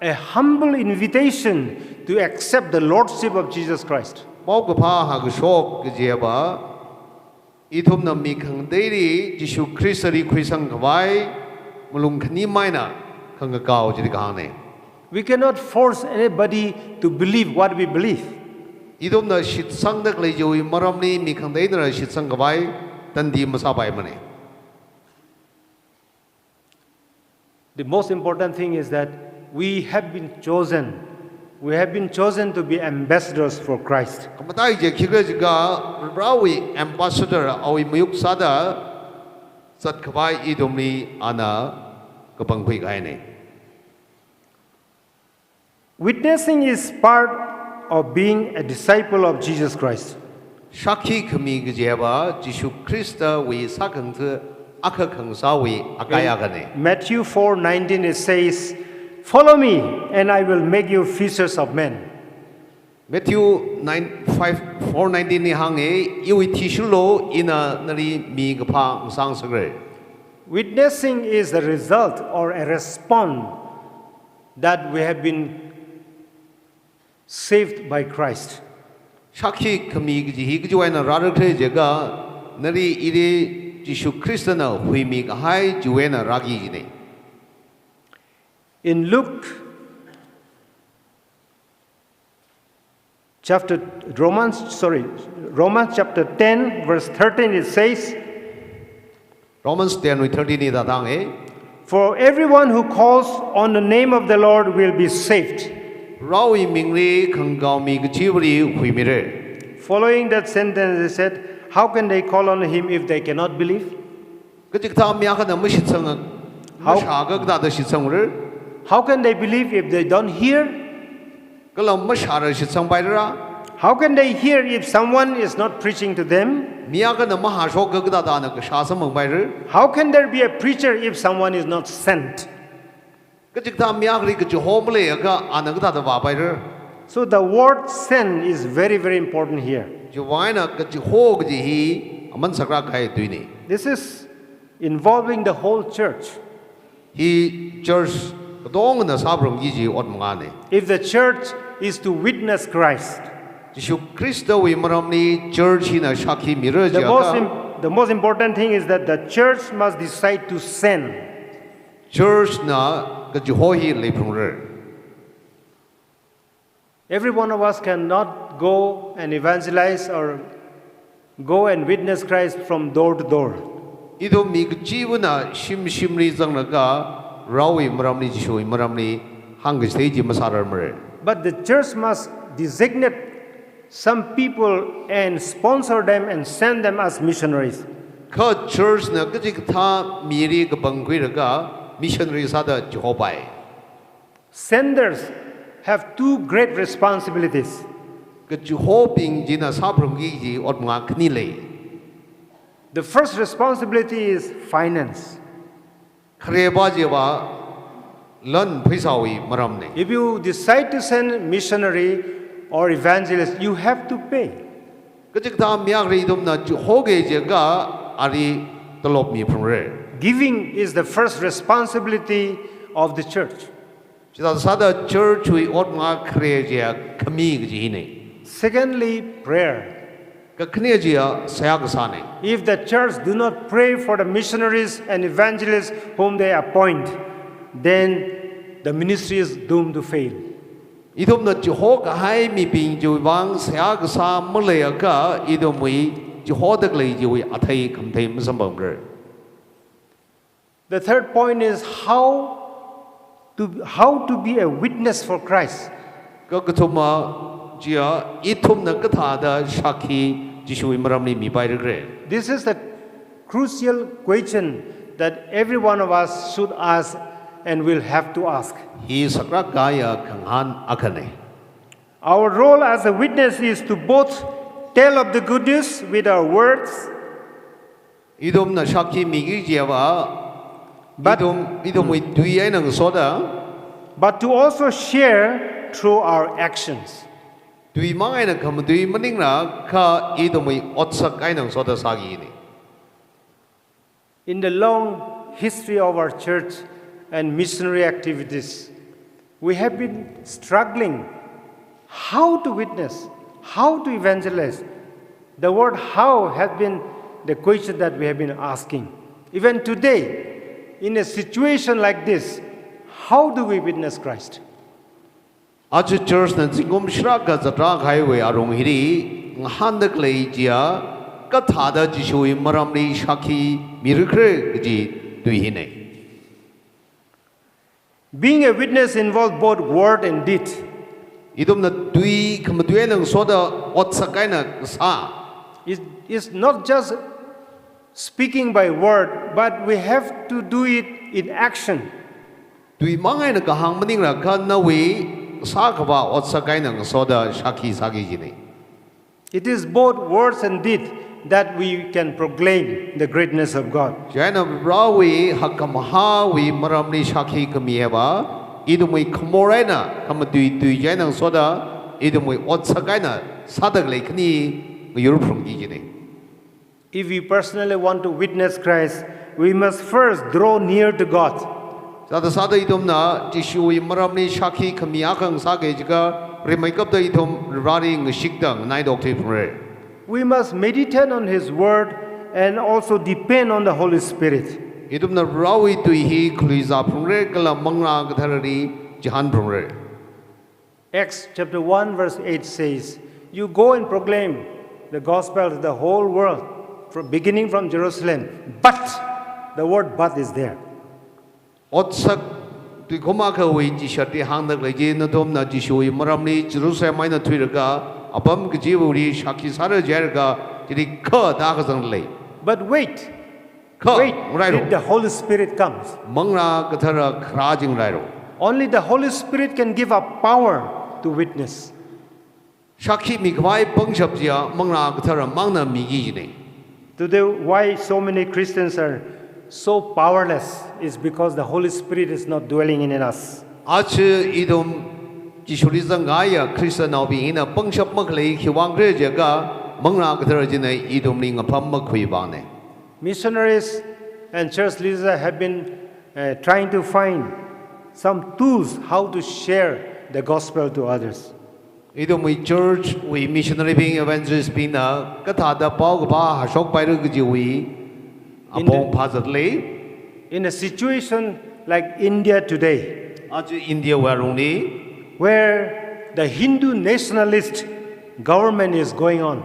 Speaker 7: a humble invitation to accept the Lordship of Jesus Christ.
Speaker 4: mau ka pha ha ga shok ge je ba I thum na mi khang dei ri Jisu Christ ri khrisang khwai mulung khni mai na khang ga kaw ji ga ne
Speaker 7: We cannot force anybody to believe what we believe.
Speaker 4: I thum na shit sang dak le jo maram ni mi khang dei na shit sang khwai tan di ma sa bai ma ne
Speaker 7: The most important thing is that we have been chosen. We have been chosen to be ambassadors for Christ.
Speaker 4: kamatai je khigre ji ga rawi ambassador awi muyuk sada sat khwai I thum ni ana ka pang phui kai ne
Speaker 7: Witnessing is part of being a disciple of Jesus Christ.
Speaker 4: Shakhi khmi ge je ba Jisu Christ we sa khang the akha khang sa we akaya ga ne
Speaker 7: Matthew 4:19 it says, "Follow me, and I will make you fishers of men."
Speaker 4: Matthew 4:19 ni hang e yu thi shulo ina nari mi ga pha sang sagre
Speaker 7: Witnessing is the result or a response that we have been saved by Christ.
Speaker 4: Shakhi khmi ge hi ge joina ra ra the je ga nari ire Jisu Christ na hui mi ga hai juena ra gi ji ne
Speaker 7: In Luke Romans chapter 10 verse 13 it says,
Speaker 4: Romans 10:13 ni da dang e
Speaker 7: "For everyone who calls on the name of the Lord will be saved."
Speaker 4: rawi mingri khang gao mi ge chi bri hui mi re
Speaker 7: Following that sentence, they said, "How can they call on him if they cannot believe?
Speaker 4: ge jik ta mya kha na mi shit sang
Speaker 7: How-
Speaker 4: ma sha ga da da shit sang re
Speaker 7: How can they believe if they don't hear?
Speaker 4: ga lam ma sha ra shit sang bai ra
Speaker 7: How can they hear if someone is not preaching to them?
Speaker 4: mya ga na ma ha sho ga da da na ga sha sam bai re
Speaker 7: How can there be a preacher if someone is not sent?"
Speaker 4: ge jik ta mya ga ge hom le ga ana ga da ba bai re
Speaker 7: So the word "send" is very, very important here.
Speaker 4: ji wai na ge ji ho ge ji hi aman sakra kai tu ni
Speaker 7: This is involving the whole church.
Speaker 4: hi church dong na sa brom ji ji ot ma ne
Speaker 7: If the church is to witness Christ,
Speaker 4: Jisu Christ we maram ni church hi na shakhi mi re
Speaker 7: the
Speaker 4: ja
Speaker 7: most,
Speaker 4: ka
Speaker 7: the most important thing is that the church must decide to send.
Speaker 4: church na ge ji ho hi le phung re
Speaker 7: Every one of us cannot go and evangelize or go and witness Christ from door to door.
Speaker 4: ido mi ge ji na shim shim ri jang na ga rawi maram ni Jisu maram ni hang ge sei ji ma sa ra re
Speaker 7: But the church must designate some people and sponsor them and send them as missionaries.
Speaker 4: ka church na ge ji tha mi ri ge bang gui ra ga missionary sa da ji ho bai
Speaker 7: Senders have two great responsibilities.
Speaker 4: ge ji ho ping ji na sa brom gi ji ot ma khni le
Speaker 7: The first responsibility is finance.
Speaker 4: khre ba je ba lan phaisa wi maram ne
Speaker 7: If you decide to send missionary or evangelist, you have to pay.
Speaker 4: ge ji ta mya ri dum na ji ho ge je ga ari talop mi phung re
Speaker 7: Giving is the first responsibility of the church.
Speaker 4: ji da sa da church wi ot ma khre je khmi ge ji ne
Speaker 7: Secondly, prayer.
Speaker 4: ka khne ji ya sa ga sa ne
Speaker 7: If the church do not pray for the missionaries and evangelists whom they appoint, then the ministry is doomed to fail.
Speaker 4: idom na ji ho ga hai mi ping ji wang sa ga sa mo le ga idom wi ji ho da le ji wi athai kham thai ma sam bam re
Speaker 7: The third point is how to be a witness for Christ.
Speaker 4: ka ka thuma ji ya I thum na ka tha da shakhi Jisu wi maram ni mi bai re
Speaker 7: This is the crucial question that every one of us should ask and will have to ask.
Speaker 4: hi sakra ka ya khang han akhane
Speaker 7: Our role as a witness is to both tell of the good news with our words,
Speaker 4: idom na shakhi mi gi je ba
Speaker 7: But-
Speaker 4: idom wi dui ai nang so da
Speaker 7: but to also share through our actions.
Speaker 4: dui mangai na kham dui maning na kha idom wi ot sak ai nang so da sa gi ni
Speaker 7: In the long history of our church and missionary activities, we have been struggling how to witness, how to evangelize. The word how has been the question that we have been asking. Even today, in a situation like this, how do we witness Christ?
Speaker 4: Achu church na jingom shraka zatra highway arong hiri ngahandak lei jia ka thada jishui maramli shaki mirukre ji tuihine.
Speaker 7: Being a witness involves both word and deed.
Speaker 4: Idom na tui kamatue nang soda otsakai na sa.
Speaker 7: It's not just speaking by word, but we have to do it in action.
Speaker 4: Tui mangai na kahang maning ra ka na we sa kaba otsakai nang soda shaki sagi jine.
Speaker 7: It is both words and deed that we can proclaim the greatness of God.
Speaker 4: Jaina rawi hakamaha we maramli shaki kamieba idumui khamorena kamatui tui jaina soda idumui otsakai na sadak lekni yuruprum jine.
Speaker 7: If we personally want to witness Christ, we must first draw near to God.
Speaker 4: Sada sada idom na jishui maramni shaki kamiakang sage jika remaikap da idom rari ngshikdang nai dokte pure.
Speaker 7: We must meditate on His Word and also depend on the Holy Spirit.
Speaker 4: Idom na rawi tui hi kluiza pure kala mangra gatharari jahan pure.
Speaker 7: Acts chapter 1 verse 8 says, "You go and proclaim the gospel to the whole world, beginning from Jerusalem." But, the word but is there.
Speaker 4: Otsak tui koma ka we jishati hangdak leji na dom na jishui maramni Jerusalem mai na tuiraga apam kjiwuri shaki sara jerga jadi ka da ka sang le.
Speaker 7: But wait,
Speaker 4: Ka
Speaker 7: wait,
Speaker 4: right
Speaker 7: till the Holy Spirit comes.
Speaker 4: mangra gathara khrajing rairo.
Speaker 7: Only the Holy Spirit can give us power to witness.
Speaker 4: Shaki mi kwai pangshapjia mangra gathara mangna migi jine.
Speaker 7: Today, why so many Christians are so powerless is because the Holy Spirit is not dwelling in us.
Speaker 4: Ach idom jishuri zangaya Krista now being a pangshap makle hiwang rejaga mangra gathara jine idom ling a pam makhui bane.
Speaker 7: Missionaries and church leaders have been trying to find some tools how to share the gospel to others.
Speaker 4: Idom we church we missionary being evangelist being a kathada pau ba hashok pairu gji we apong phazat
Speaker 7: In a situation like India today,
Speaker 4: ach India waruni
Speaker 7: where the Hindu nationalist government is going on,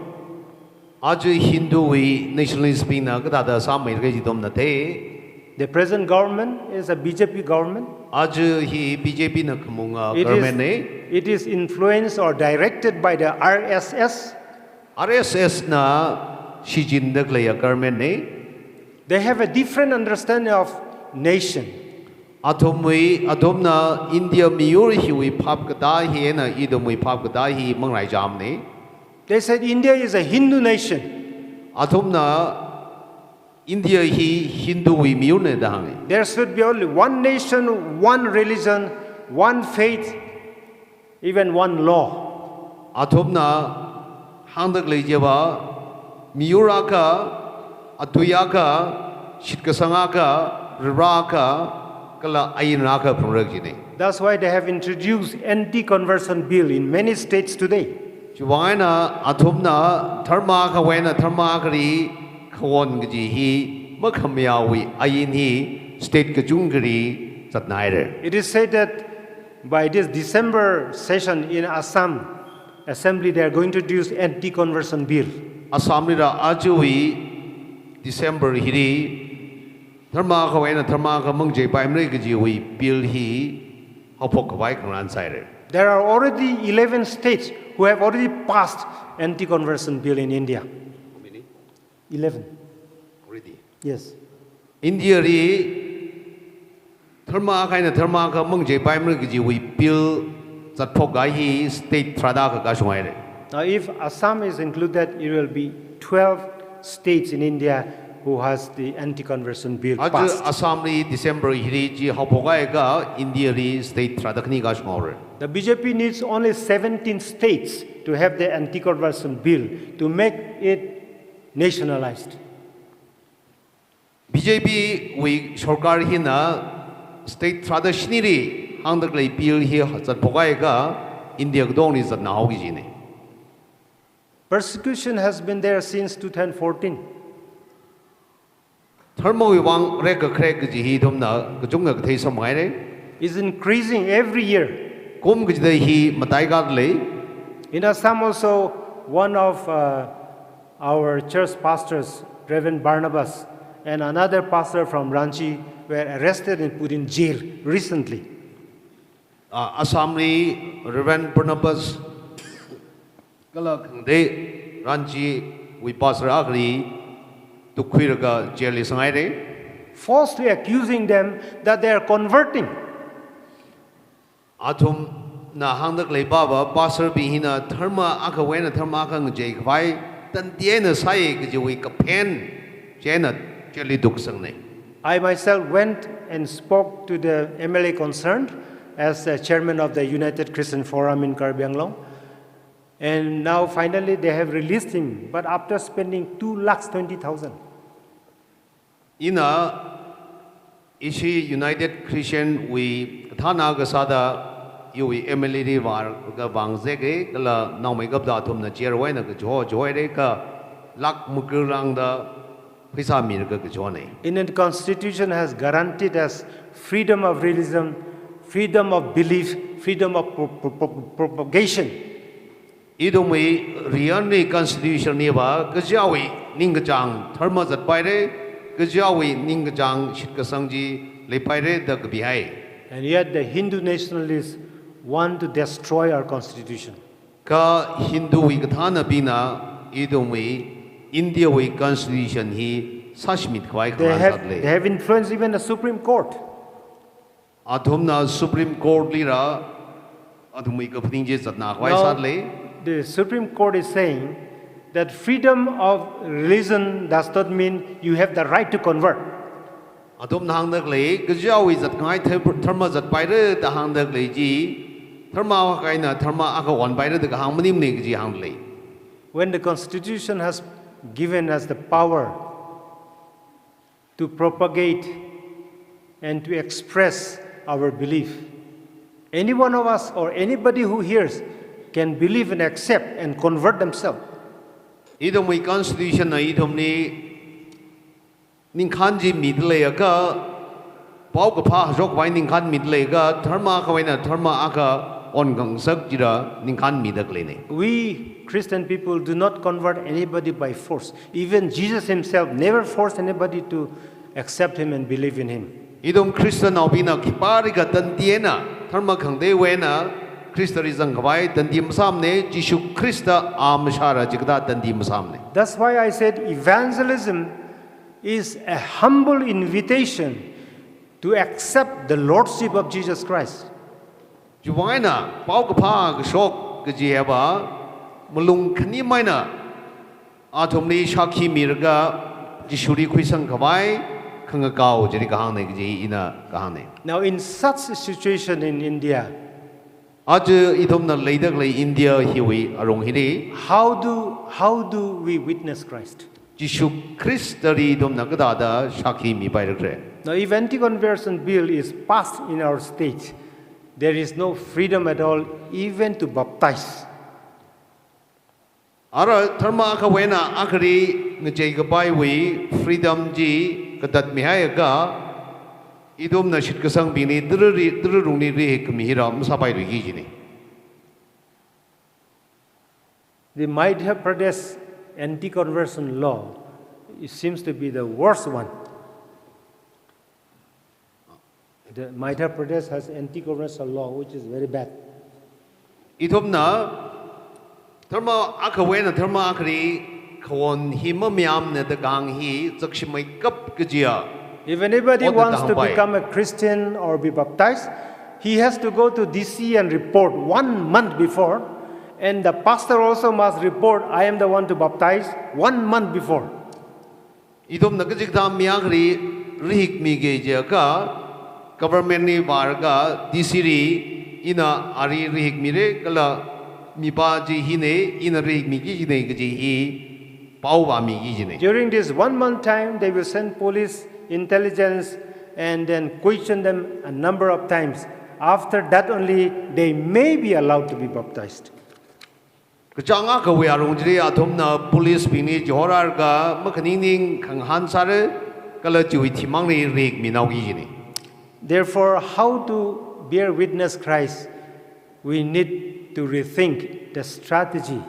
Speaker 4: ach Hindu we nationalist being a kathada samai ge jidom na the
Speaker 7: the present government is a BJP government.
Speaker 4: ach hi BJP na khamunga government ne
Speaker 7: It is influenced or directed by the RSS.
Speaker 4: RSS na shijin dak le government ne
Speaker 7: They have a different understanding of nation.
Speaker 4: Atom na India miur hi we phap kata hi na idom we phap kata hi mangai jam ne
Speaker 7: They said India is a Hindu nation.
Speaker 4: atom na India hi Hindu we miur ne dang
Speaker 7: There should be only one nation, one religion, one faith, even one law.
Speaker 4: atom na hangdak le jeba miura ka atuya ka shitkasanga ka rira ka kala ayina ka prorek jine
Speaker 7: That's why they have introduced anti-conversion bill in many states today.
Speaker 4: Juwaina athumna dharma ka wena dharma kari khawon gji hi makhamyawi ayin hi state ka jungri satnaire.
Speaker 7: It is said that by this December session in Assam Assembly, they are going to introduce anti-conversion bill.
Speaker 4: Asamira ajuwi December hiri dharma ka wena dharma ka mangje paimre gji wi bill hi hapok bai kangran saire.
Speaker 7: There are already 11 states who have already passed anti-conversion bill in India. 11.
Speaker 4: Already.
Speaker 7: Yes.
Speaker 4: India ri dharma ka na dharma ka mangje paimre gji wi bill zatphok gai hi state trada ka ka shwaire.
Speaker 7: Now, if Assam is included, it will be 12 states in India who has the anti-conversion bill
Speaker 4: Aju
Speaker 7: passed.
Speaker 4: Assam ri December hiri ji hapogai ga India ri state tradakni ga shmaure.
Speaker 7: The BJP needs only 17 states to have the anti-conversion bill to make it nationalized.
Speaker 4: BJP we sarkar hi na state tradashni ri hang dak lei pil hi zat phokai ka India dong ni zat na ho gi ji ne
Speaker 7: Persecution has been there since 2014.
Speaker 4: thermo wi wang re ka khrek gi hi thom na ka chung ga thei som ngai ne
Speaker 7: Is increasing every year.
Speaker 4: kum gi dai hi matai ga le
Speaker 7: In Assam also, one of our church pastors, Reverend Barnabas, and another pastor from Ranchi were arrested and put in jail recently.
Speaker 4: Assam ni Reverend Barnabas kala khang de Ranchi wi pastor agri tu khwir ga jail sangai de
Speaker 7: Falsely accusing them that they are converting.
Speaker 4: athum na hang dak lei ba ba pastor bi hina therma aka wena therma ka ngai khwai tan tie na sai gi ji wi ka phen chena cheli duk sang nei
Speaker 7: I myself went and spoke to the MLA concerned as the chairman of the United Christian Forum in Karbi Anglong. And now finally they have released him, but after spending 2,20,000.
Speaker 4: ina ishi United Christian wi thana ga sada yui MLD war ga bang je ge kala naw mai gap da thum na chair wai na ga jo re ka lak mukir lang da phaisa mi ga jo nei
Speaker 7: Indian Constitution has guaranteed us freedom of religion, freedom of belief, freedom of propagation.
Speaker 4: idumai rian ni constitution ni ba ga jawi ning ga chang tharma zat pai re ga jawi ning ga chang shit ka sang ji le pai re da ga bi hai
Speaker 7: And yet the Hindu nationalists want to destroy our constitution.
Speaker 4: ka Hindu wi ga thana bina idumai India wi constitution hi sashmit khwai
Speaker 7: They
Speaker 4: khan
Speaker 7: have,
Speaker 4: sat le
Speaker 7: they have influenced even the Supreme Court.
Speaker 4: athumna Supreme Court lira athumai ka phning je satna khwai sat le
Speaker 7: The Supreme Court is saying that freedom of religion does not mean you have the right to convert.
Speaker 4: athum nang dak le ga jawi zat ngai tharma zat pai re ta hang dak le ji tharma wa kai na tharma aka wan pai re da hang manim ne ji hang le
Speaker 7: When the Constitution has given us the power to propagate and to express our belief, any one of us or anybody who hears can believe and accept and convert themselves.
Speaker 4: idom wi constitution na idom ni ning khan ji mid le ka pau ka pha jok wai ning khan mid le ga dharma ka wai na dharma aka on gang sak jira ning khan mi dak le ne
Speaker 7: We Christian people do not convert anybody by force. Even Jesus himself never forced anybody to accept him and believe in him.
Speaker 4: idom Christian au bina ki pari ga tan tiena dharma khang de we na Christanism khwai tan dim sam ne Jishu Christa am shara jigda tan dim sam ne
Speaker 7: That's why I said evangelism is a humble invitation to accept the lordship of Jesus Christ.
Speaker 4: juwai na pau ka pha ga shok ga ji ba mulung khani mai na athom ni shakhi mir ga Jishuri khuisang khwai khang ga kaw jeri ka hang ne ga ji ina ka hang ne
Speaker 7: Now, in such a situation in India,
Speaker 4: आज इथम न leidak lei India hiwi arong hiri
Speaker 7: how do we witness Christ?
Speaker 4: Jishu Christari dom nagada da shakhi mi pai rakre
Speaker 7: Now, if anti-conversion bill is passed in our state, there is no freedom at all even to baptize.
Speaker 4: ara tharma ka wena akari ngejai ga pai wi freedom ji kadat mi hai ga idom na shit ka sang bi ni drung ni ri hik mi hira msa pai ri gi ji ni
Speaker 7: The Madhya Pradesh anti-conversion law, it seems to be the worst one. The Madhya Pradesh has anti-conversion law, which is very bad.
Speaker 4: idom na tharma aka wena tharma akari khon hima myam ne da gang hi jakshimai kap ka jia
Speaker 7: If anybody
Speaker 4: What the
Speaker 7: wants to
Speaker 4: Tahambai?
Speaker 7: become a Christian or be baptized, he has to go to DC and report 1 month before, and the pastor also must report, I am the one to baptize 1 month before.
Speaker 4: idom na kajik dam miagri rihik mi ge je ka government ni war ga disiri ina ari rihik mi re kala mi ba ji hi ne ina rihik mi gi ji ne ge ji hi pau ba mi gi ji ne
Speaker 7: During this 1 month time, they will send police intelligence and then question them a number of times. after that only they may be allowed to be baptized.
Speaker 4: Kachanga ka we arong jiri atom na police bini jorar ga makhaning khang han sare kala chui thimang ni rik minau gi jini.
Speaker 7: Therefore, how to bear witness Christ, we need to rethink the strategy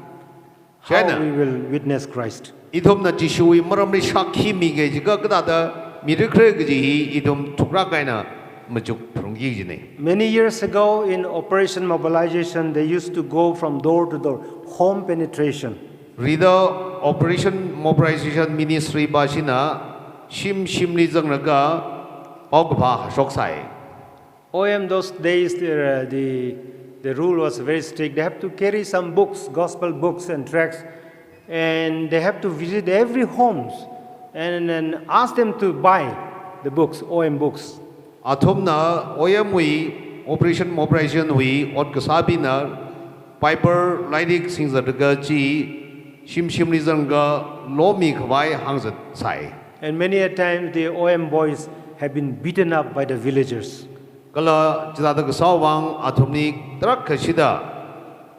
Speaker 7: how
Speaker 4: China.
Speaker 7: we will witness Christ.
Speaker 4: Idom na jishui maram ni shakhi mi ge jiga kada da mirikre ge ji idom thukra kaina majuk prong gi jini.
Speaker 7: Many years ago in Operation Mobilization, they used to go from door to door, home penetration.
Speaker 4: Rida Operation Mobilization Ministry basina shim ni jang naga pau ka pha shok sai.
Speaker 7: OM those days, the rule was very strict. They have to carry some books, gospel books and tracts, and they have to visit every homes and then ask them to buy the books, OM books.
Speaker 4: Atom na OM Operation Mobilization we ot kasabi na Piper Lidik sings the ji shim ni jang ga lo mi khwai hang sai.
Speaker 7: And many a times the OM boys have been beaten up by the villagers.
Speaker 4: Kala jada ka sawang athumni trak khasida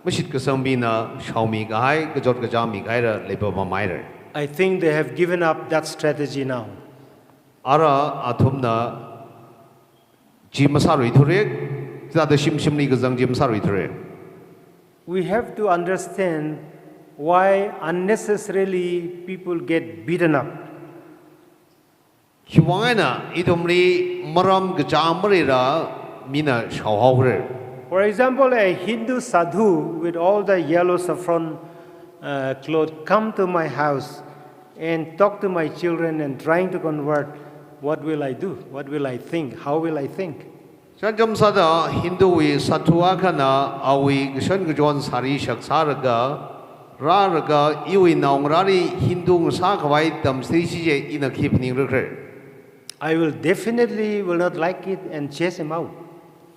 Speaker 4: mashit ka sambi na shaumi ka hai ka jot ka jami ka ra lepa ma mai ra.
Speaker 7: I think they have given up that strategy now.
Speaker 4: Ara athumna ji masarui thurek jada shim ni ka jang ji masarui thurek.
Speaker 7: We have to understand why unnecessarily people get beaten up.
Speaker 4: Hiwangana idomri maram ka jamri ra mina shawhaw re.
Speaker 7: For example, a Hindu sadhu with all the yellow saffron clothes come to my house and talk to my children and trying to convert. What will I do? What will I think? How will I think?
Speaker 4: Sanjam sada Hindu we satua kana awi gishan gjon sari shaksaraga raraga iwi naungrari Hindu sa khawai tamsi je ina khipning re.
Speaker 7: I will definitely will not like it and chase him out.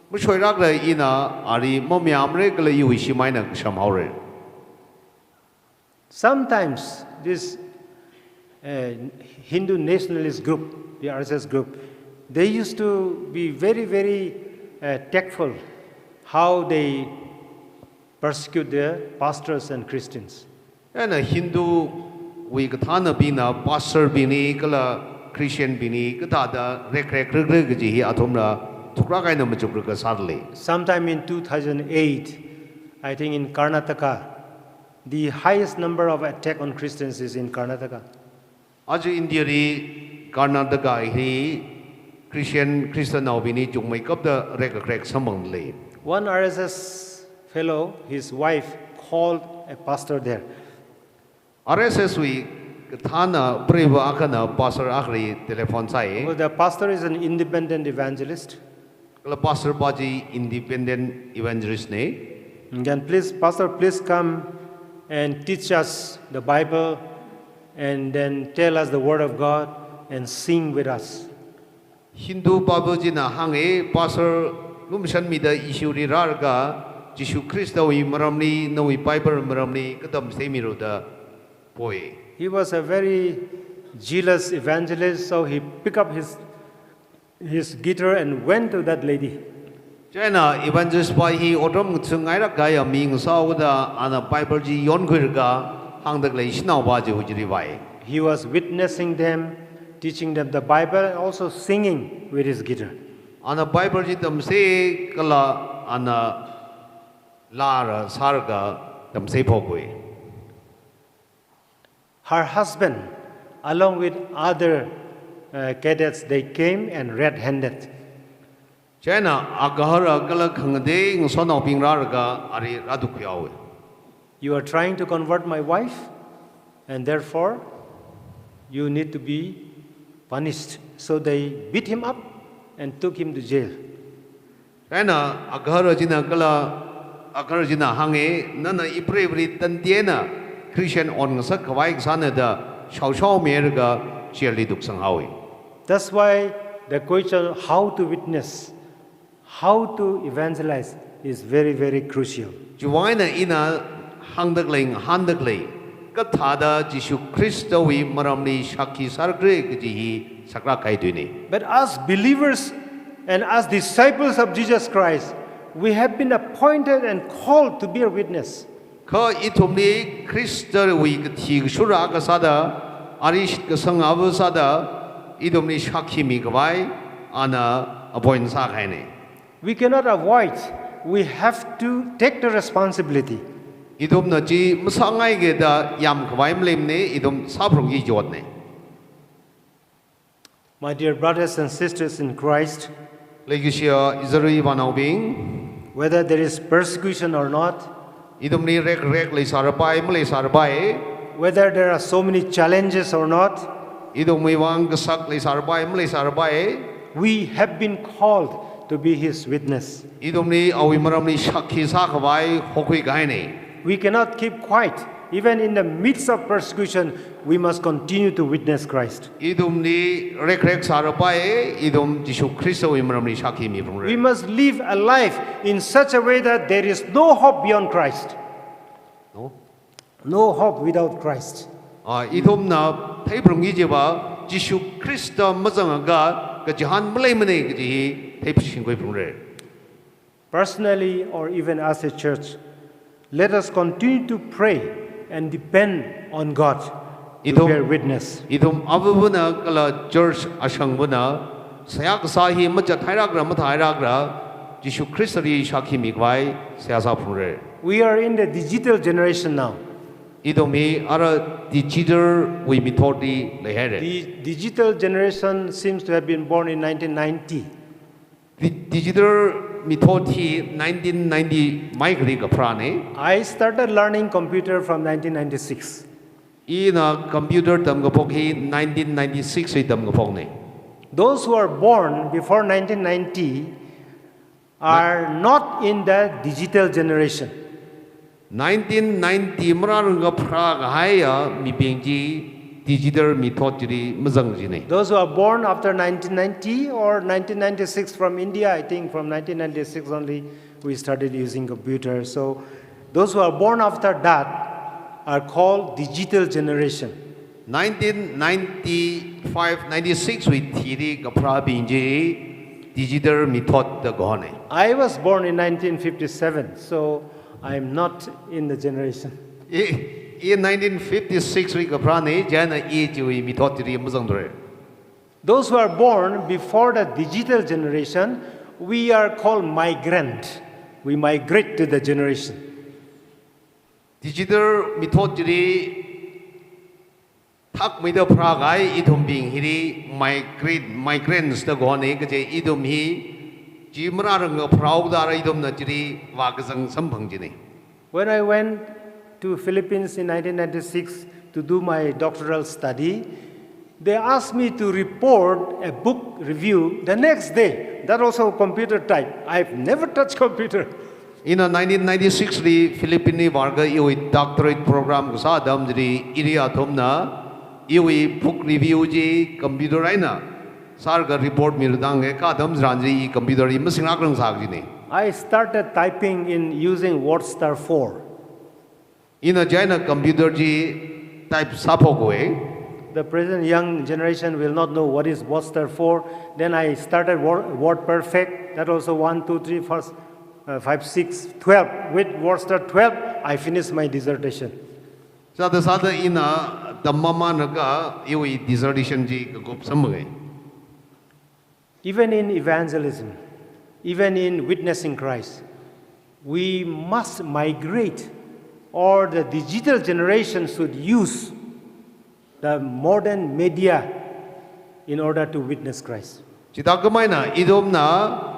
Speaker 4: Mushoirak le ina ari momiam re kala iwi shimai na shamhaw re.
Speaker 7: Sometimes this Hindu nationalist group, the RSS group, they used to be very, very tactful how they persecute their pastors and Christians.
Speaker 4: And a Hindu we kathana bina pastor bini kala Christian bini katada rek ji atomra thukra kai na machuk ka sadly.
Speaker 7: Sometime in 2008, I think in Karnataka, the highest number of attack on Christians is in Karnataka.
Speaker 4: Aju India ri Karnataka hi Christian now bini chung mai kap da rek samang le.
Speaker 7: One RSS fellow, his wife called a pastor there.
Speaker 4: RSS we kathana preva akana pastor akhri telephone sai.
Speaker 7: Well, the pastor is an independent evangelist.
Speaker 4: Kala pastor baji independent evangelist ne.
Speaker 7: And then please, pastor, please come and teach us the Bible and then tell us the word of God and sing with us.
Speaker 4: Hindu babaji na hange pastor lumshan mi da issue ri rarga Jishu Krista wi maramni no wi Bible maramni kadam semi ro da boy.
Speaker 7: He was a very zealous evangelist, so he picked up his guitar and went to that lady.
Speaker 4: China evangelist by he odom chungai ra gaya ming saw da ana Bible ji yon khirga hang dak lei shnau ba ji hujri bai.
Speaker 7: He was witnessing them, teaching them the Bible, and also singing with his guitar.
Speaker 4: Ana Bible ji tam se kala ana lara sarga tam se phogoi.
Speaker 7: Her husband, along with other cadets, they came and red-handed.
Speaker 4: China agahara kala khangde ngsono pingra ga ari radu khyawe.
Speaker 7: You are trying to convert my wife, and therefore you need to be punished. So they beat him up and took him to jail.
Speaker 4: China agahara jina kala agahara jina hange nana iprevri tantiena Christian on sak khawai sana da shao mer ga cheli duk sang hawi.
Speaker 7: That's why the question how to witness, how to evangelize is very, very crucial.
Speaker 4: Juwaina ina hangdakling handakle kathada Jishu Krista wi maramni shakhi sargre ji sakra kai duini.
Speaker 7: But as believers And as disciples of Jesus Christ, we have been appointed and called to bear witness.
Speaker 4: Ka itumni Krista wi ti shura ka sada arish ka sang abu sada itumni shakhi mi kwai ana appoint sa khaine.
Speaker 7: We cannot avoid. We have to take the responsibility.
Speaker 4: Idum na ji musangai ge da yam kwai mlem ne idum saprong gi jot ne.
Speaker 7: My dear brothers and sisters in Christ,
Speaker 4: Legisia izari wanau bing
Speaker 7: whether there is persecution or not,
Speaker 4: idum ni rek rek le sarpai mle sarpai
Speaker 7: whether there are so many challenges or not,
Speaker 4: idum mi wang ka sak le sarpai mle sarpai
Speaker 7: we have been called to be His witness.
Speaker 4: idum ni awi maram ni shakhi sa kwai hokhui gai ne.
Speaker 7: We cannot keep quiet. Even in the midst of persecution, we must continue to witness Christ.
Speaker 4: Idum ni rek rek sarpai idum Jisu Kristo wi maram ni shakhi mi
Speaker 7: We
Speaker 4: prong.
Speaker 7: must live a life in such a way that there is no hope beyond Christ.
Speaker 4: No.
Speaker 7: No hope without Christ.
Speaker 4: Idum na thai prong gi je ba Jisu Kristo mazang ga ka jahan mle mne ge ji thai psing goi prong re.
Speaker 7: Personally, or even as a church, let us continue to pray and depend on God to bear witness.
Speaker 4: Idum abuna kala church asang buna sayak sahi macha thairak ra mathairak ra Jisu Kristo ri shakhi mi kwai sia sa prong re.
Speaker 7: We are in the digital generation now.
Speaker 4: Idum mi ara digital wi mi thodi le here.
Speaker 7: The digital generation seems to have been born in 1990.
Speaker 4: Digital method 1990 migrate ka prane
Speaker 7: I started learning computer from 1996.
Speaker 4: in a computer tam ka pokhi 1996 ri tam ka phok ne.
Speaker 7: Those who are born before 1990 are not in the digital generation.
Speaker 4: 1990 mrarung ka phra ka haya mi bengji digital method ri mazang ji ne.
Speaker 7: Those who are born after 1990 or 1996 from India, I think from 1996 only we started using computers. So those who are born after that are called digital generation.
Speaker 4: 1995 96 wi thiri ka phra bengji digital method da go ne.
Speaker 7: I was born in 1957, so I am not in the generation.
Speaker 4: In 1956 ri ka phra ne jana age wi method ri mazang dore.
Speaker 7: Those who are born before the digital generation, we are called migrant. We migrate to the generation.
Speaker 4: Digital method ri thak mi da phra gai idum bing hiri migrants da go ne ge idum hi ji mra rang ga phrau da ra idum na jiri wa ga sang sam phang ji ne.
Speaker 7: When I went to Philippines in 1996 to do my doctoral study, they asked me to report a book review the next day. That also computer type. I've never touched computer.
Speaker 4: In 1996 ri Philippine warga iwi doctorate program ko sa dam jiri area thom na iwi book review ji computer ai na sar ga report mi dang ge ka dam ran ji computer i masing ak rang sa ji ne.
Speaker 7: I started typing in using WordStar 4.
Speaker 4: In a China computer ji type sapo ko
Speaker 7: The present young generation will not know what is WordStar 4. Then I started WordPerfect. That also 1, 2, 3, 4, 5, 6, 12. With WordStar 12, I finished my dissertation.
Speaker 4: Sada in a the mama naga iwi dissertation ji ka gop sam ge.
Speaker 7: Even in evangelism, even in witnessing Christ, we must migrate, or the digital generation should use the modern media in order to witness Christ.
Speaker 4: Chidakamai na idom na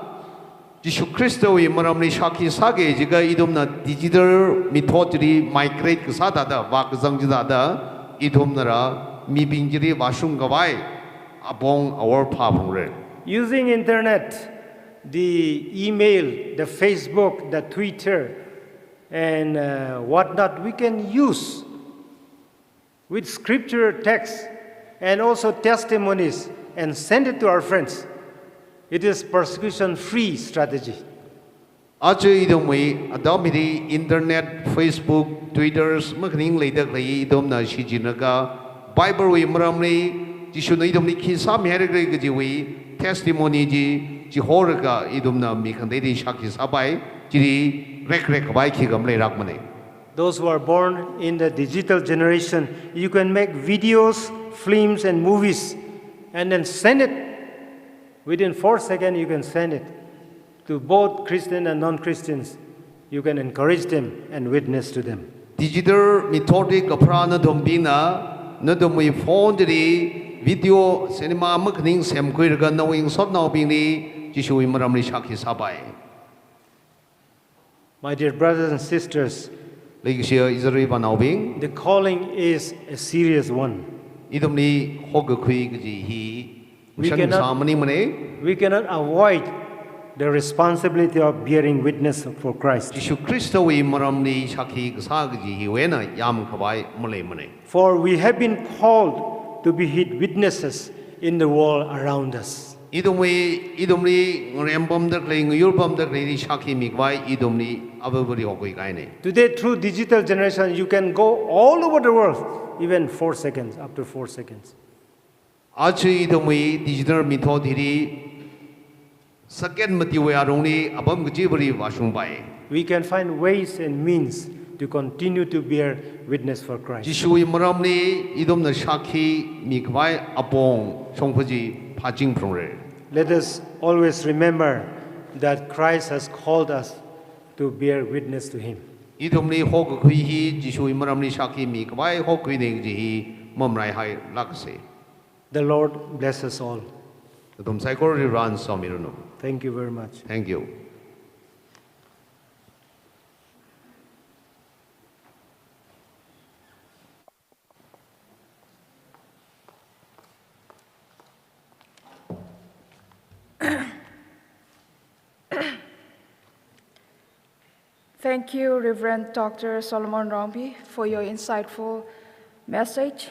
Speaker 4: Jisu Kristo wi maram ni shaki sage jiga idom na digital method ri migrate ka sa da wa ka jang ji da idom na ra mi bing ji wasung ga bai abong our pa phung re.
Speaker 7: Using internet, the email, the Facebook, the Twitter, and whatnot, we can use with scripture text and also testimonies and send it to our friends. It is persecution-free strategy.
Speaker 4: Ache idom wi adom hi internet Facebook Twitters makning le dak le idom na shi ji na ka Bible wi maram ni Jisu na idom ni ki sa me re ge ji wi testimony ji Jihorga idumna mikandedi shaki sabai, Jiri rek bai kigam le rakmane.
Speaker 7: Those who are born in the digital generation, you can make videos, films, and movies, and then send it. Within 4 seconds, you can send it to both Christian and non-Christians. You can encourage them and witness to them.
Speaker 4: Digital methodic aprana dombina, nadomui phone video cinema makning sem kuirga knowing sot now bini, Jishu imramli shaki sabai.
Speaker 7: My dear brothers and sisters,
Speaker 4: the
Speaker 7: calling is a serious one. We cannot avoid the responsibility of bearing witness for Christ. For we have been called to be His witnesses in the world around us.
Speaker 4: Today,
Speaker 7: through digital generation, you can go all over the world, even 4 seconds, after 4 seconds.
Speaker 4: Digital method second
Speaker 7: We can find ways and means to continue to bear witness for Christ. Let us always remember that Christ has called us to bear witness to Him. The Lord bless us all. Thank you very much.
Speaker 4: Thank you.
Speaker 2: Thank you, Reverend Dr. Solomon Rombi, for your insightful message.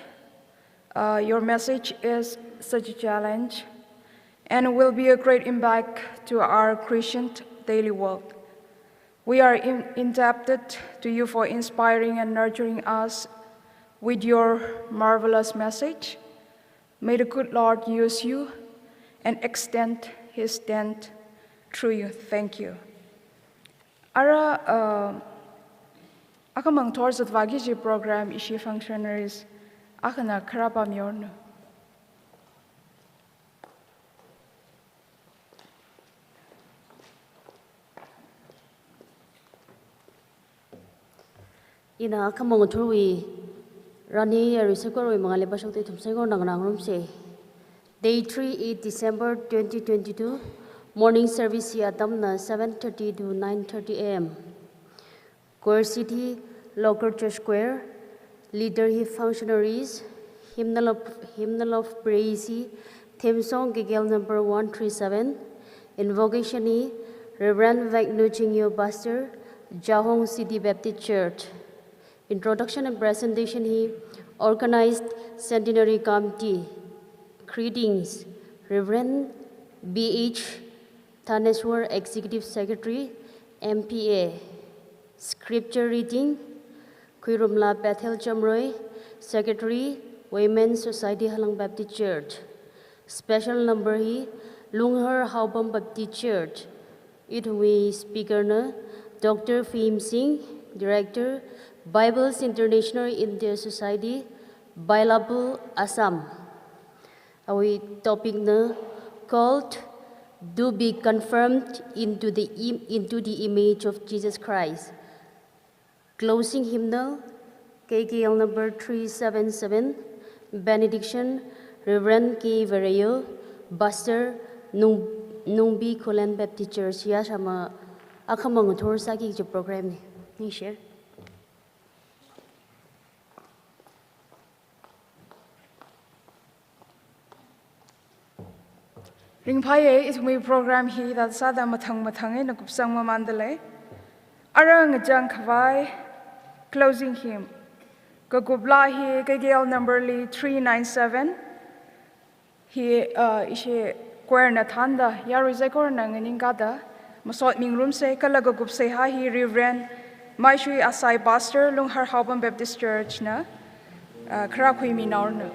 Speaker 2: Your message is such a challenge and will be a great impact to our Christian daily work. We are indebted to you for inspiring and nurturing us with your marvelous message. May the good Lord use you and extend His stand through you. Thank you. Ara akamang towards advocacy program ishi functionaries akana karapa miorno.
Speaker 8: Ina akamang turwi rani yarisakor mga lebasok te tumsengor nangrangrum se. Day 3 is December 2022. Morning service Adamna 7:30 to 9:30 a.m. Core City, Local Church Square, Leader Functionaries, Hymnal of Praise, Theme Song Gigel number 137, Invocation Reverend Vagnuchingyo Pastor, Jahong City Baptist Church. Introduction and presentation he organized Centenary Committee. Greetings, Reverend B.H. Thaneswar, Executive Secretary, MPA. Scripture reading, Kuirumla Bethel Chamroy, Secretary, Women's Society Halang Baptist Church. Special number he, Lunghar Haubam Baptist Church. It we speaker na, Dr. Phim Singh, Director, Bibles International India Society, Bailabul, Assam. Our topic na, called do be confirmed into the image of Jesus Christ. Closing hymnal, KKL number 377, benediction, Reverend K. Verayo, Pastor Nungbi Kolan Baptist Church. Ya sama akamang uthor sa ki jo program ni share.
Speaker 2: Ringpaye is my program he that sada mathang na kupsang mamandale. Arang jang khawai closing hymn. Kagubla he kagel number 397. He ishe choir na thanda yarizai kor na nganingada. Masot mingroom se kalagagup se ha he Reverend Maishui Asai Pastor Lunghar Haubam Baptist Church na Krakhui Minaur na.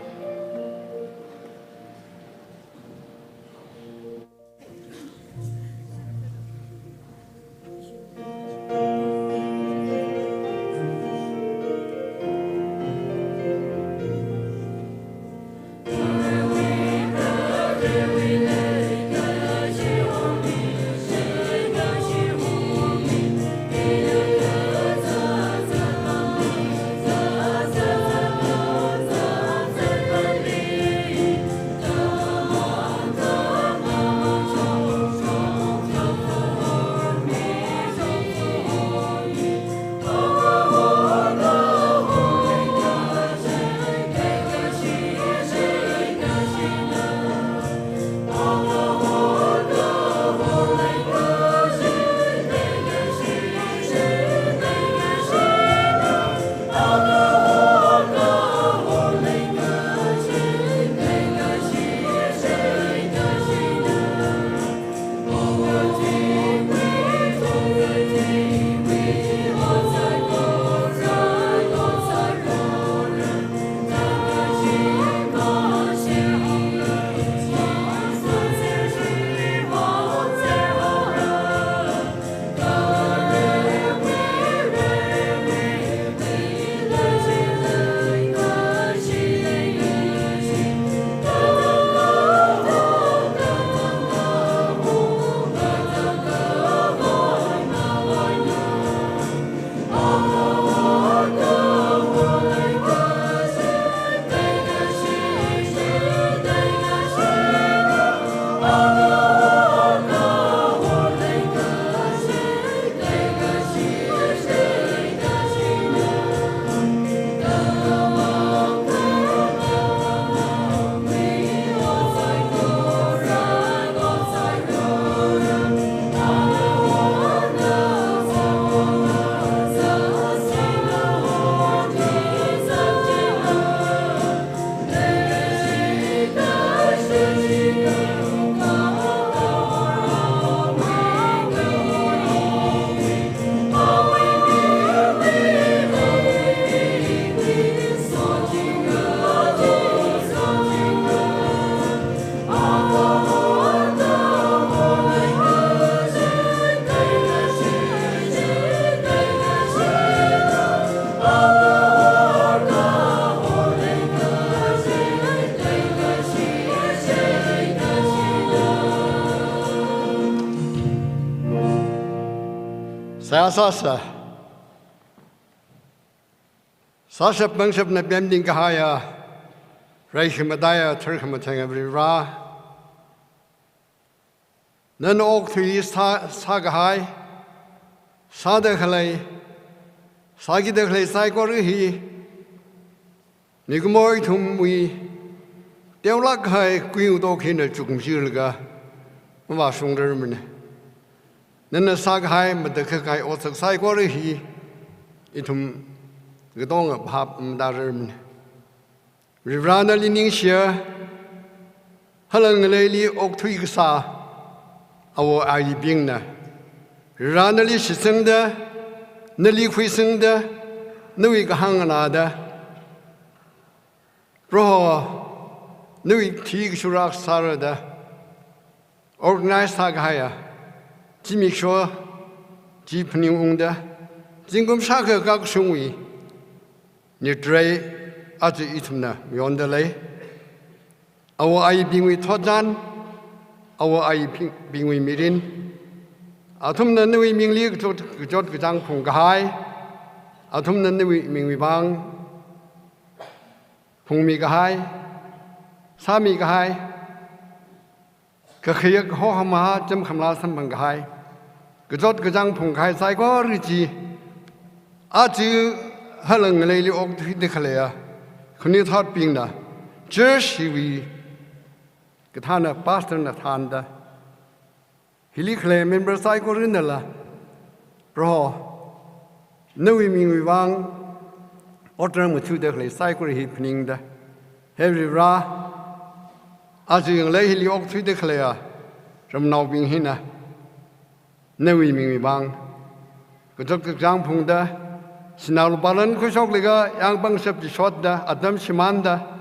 Speaker 9: Sasa Sasha Bangshap na Bending Kahaya, Reichamadaya, Turkamatang every Ra. None oak to East Sagahai, Sadakale, Sagidakle Saigorihi, Nigmoitum we Deulakai, Queen Dokin, Chukum Shilga, Mavashung German. Then the Saghai, Madakai, also Saigorihi, itum Gedong Hap Darm. Rivrana Lining Share, Halang Lady Oak Twigsa. Our I being na. Ranali Shisenda, Nelly Quisenda, Nui Gahanganada, Bro, Nui Tig Shurak Sarada, Organized Sagaya, Jimmy Shaw, Jeep New Unda, Zingum Shaka Gag Shungwi, near Dre, Ati Itmna, Yondale, our I being with Todan. Our I being we meeting. Atum the Nui Ming League to Jot Gajang Pungai. Atum the Nui Ming Wibang Pung Migahai Sami Gahai Kakiak Hohama Jim Kamlasam Bangai Gajot Gajang Pungai Saigo Riji Atu Halang Lady Oak the Kalea Kunit Hot being the Church we Katana Pastor Nathanda. Hilikle member cycle Rinala. Bro, no we mean we wang, Otter Mutudakle cycle happening the heavy ra. As you lay Hilly Oak to declare from now being hina. No we mean we wang. Kutok Jang Punda, Sinal Balan Kushokliga, Yang Bangship the shot the Adam Shimanda.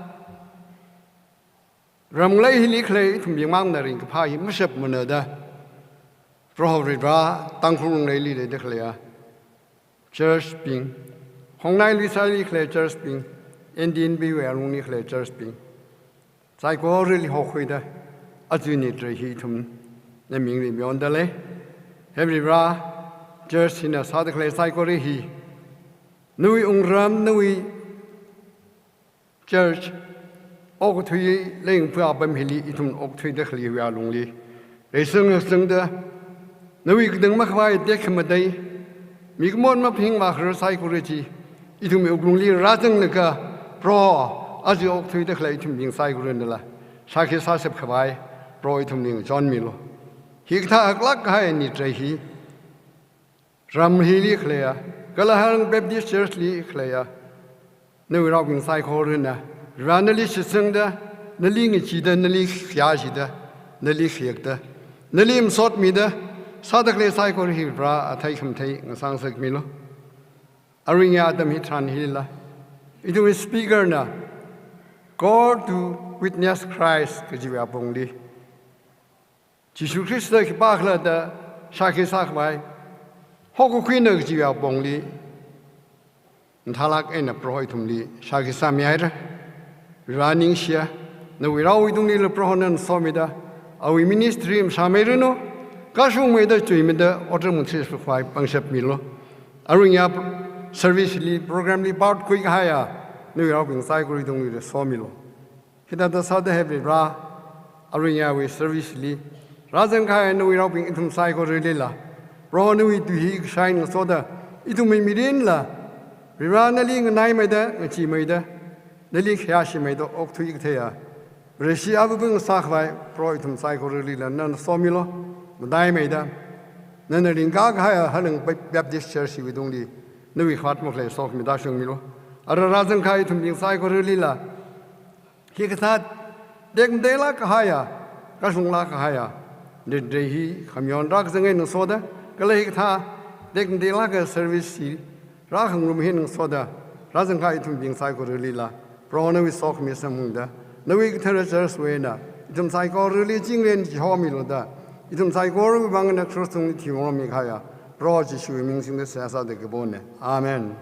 Speaker 9: Ramlay Hilikle to be among the ring pie, Mishap Munada. Prohorida, Tangkhul Lady declare. Church being Hongnai Lisali Clay Church being Indian beware only Clay Church being. Psycho really Hokwida, as you need to heat him, the Mingli beyond the lay. Every ra, Church in a South Clay Psycho he. Nui Ungram Nui Church. Oak tree laying Puabam Hilly, Itum Oak tree declare we are lonely. They sung a singer. No we couldn't make my deck a day. Make more mapping marker psychology. Itum only ratting like a pro as the oak tree declare itum being psychorendala. Shaki Sasep Kawai, pro itum being John Milo. He got a clock high in it, he. Ram Hilly Clare, Galahang Baptist Church Lee Clare. No robbing psychorenda. Ranali Shisenda, Naling Chida, Nali Yashida, Nali Hiekta, Nalim sought me the Sadakle Cycle Hibra, a take him take, and sounds like Milo. A ring Adam Hitran Hilla. It was speaker now. God to witness Christ, Kajiva Bongli. Jishu Christa Bakla, the Shaki Sakmai, Hoko Queen of Jiva Bongli, and Halak and a Proitumli, Shaki Samiaira. Running share, no, we all we don't need a prohonan somida. Our ministry in Samerino, Kashung made a dream in the automotive for 5 Bangshap Milo. A ring up service lead program about quick hire, New York in cycle don't need a sawmill. Hit at the South heavy ra, a ring up with service lead. Rather than New York in cycle relila. Brown we to he shine soda, it will be in la. We ran a link and I made a chi made a. The leak Yashi made the oak to Ictea. Reshi Abung Sakvai, Proitum Psycho Relila, none sawmillo, but I made them. Then the Lingag higher Halang Baptist Church with only Nui Hatmokle, Sok Midashung Milo. A Razan Kai to be Psycho Relila. He thought, Deg de la Kahaya, Kashung la Kahaya. Did he come yon dogs again in soda? Galahita, Deg de la service, Raham room hin soda, Razan Kai to be Psycho Relila. Brown with sock me some munda. No week terrors way now. Itum psycho really jingling Homiloda. Itum psycho bang and a crossing Timor Mikaya. Broad issue means in the Sasa de Gabone. Amen.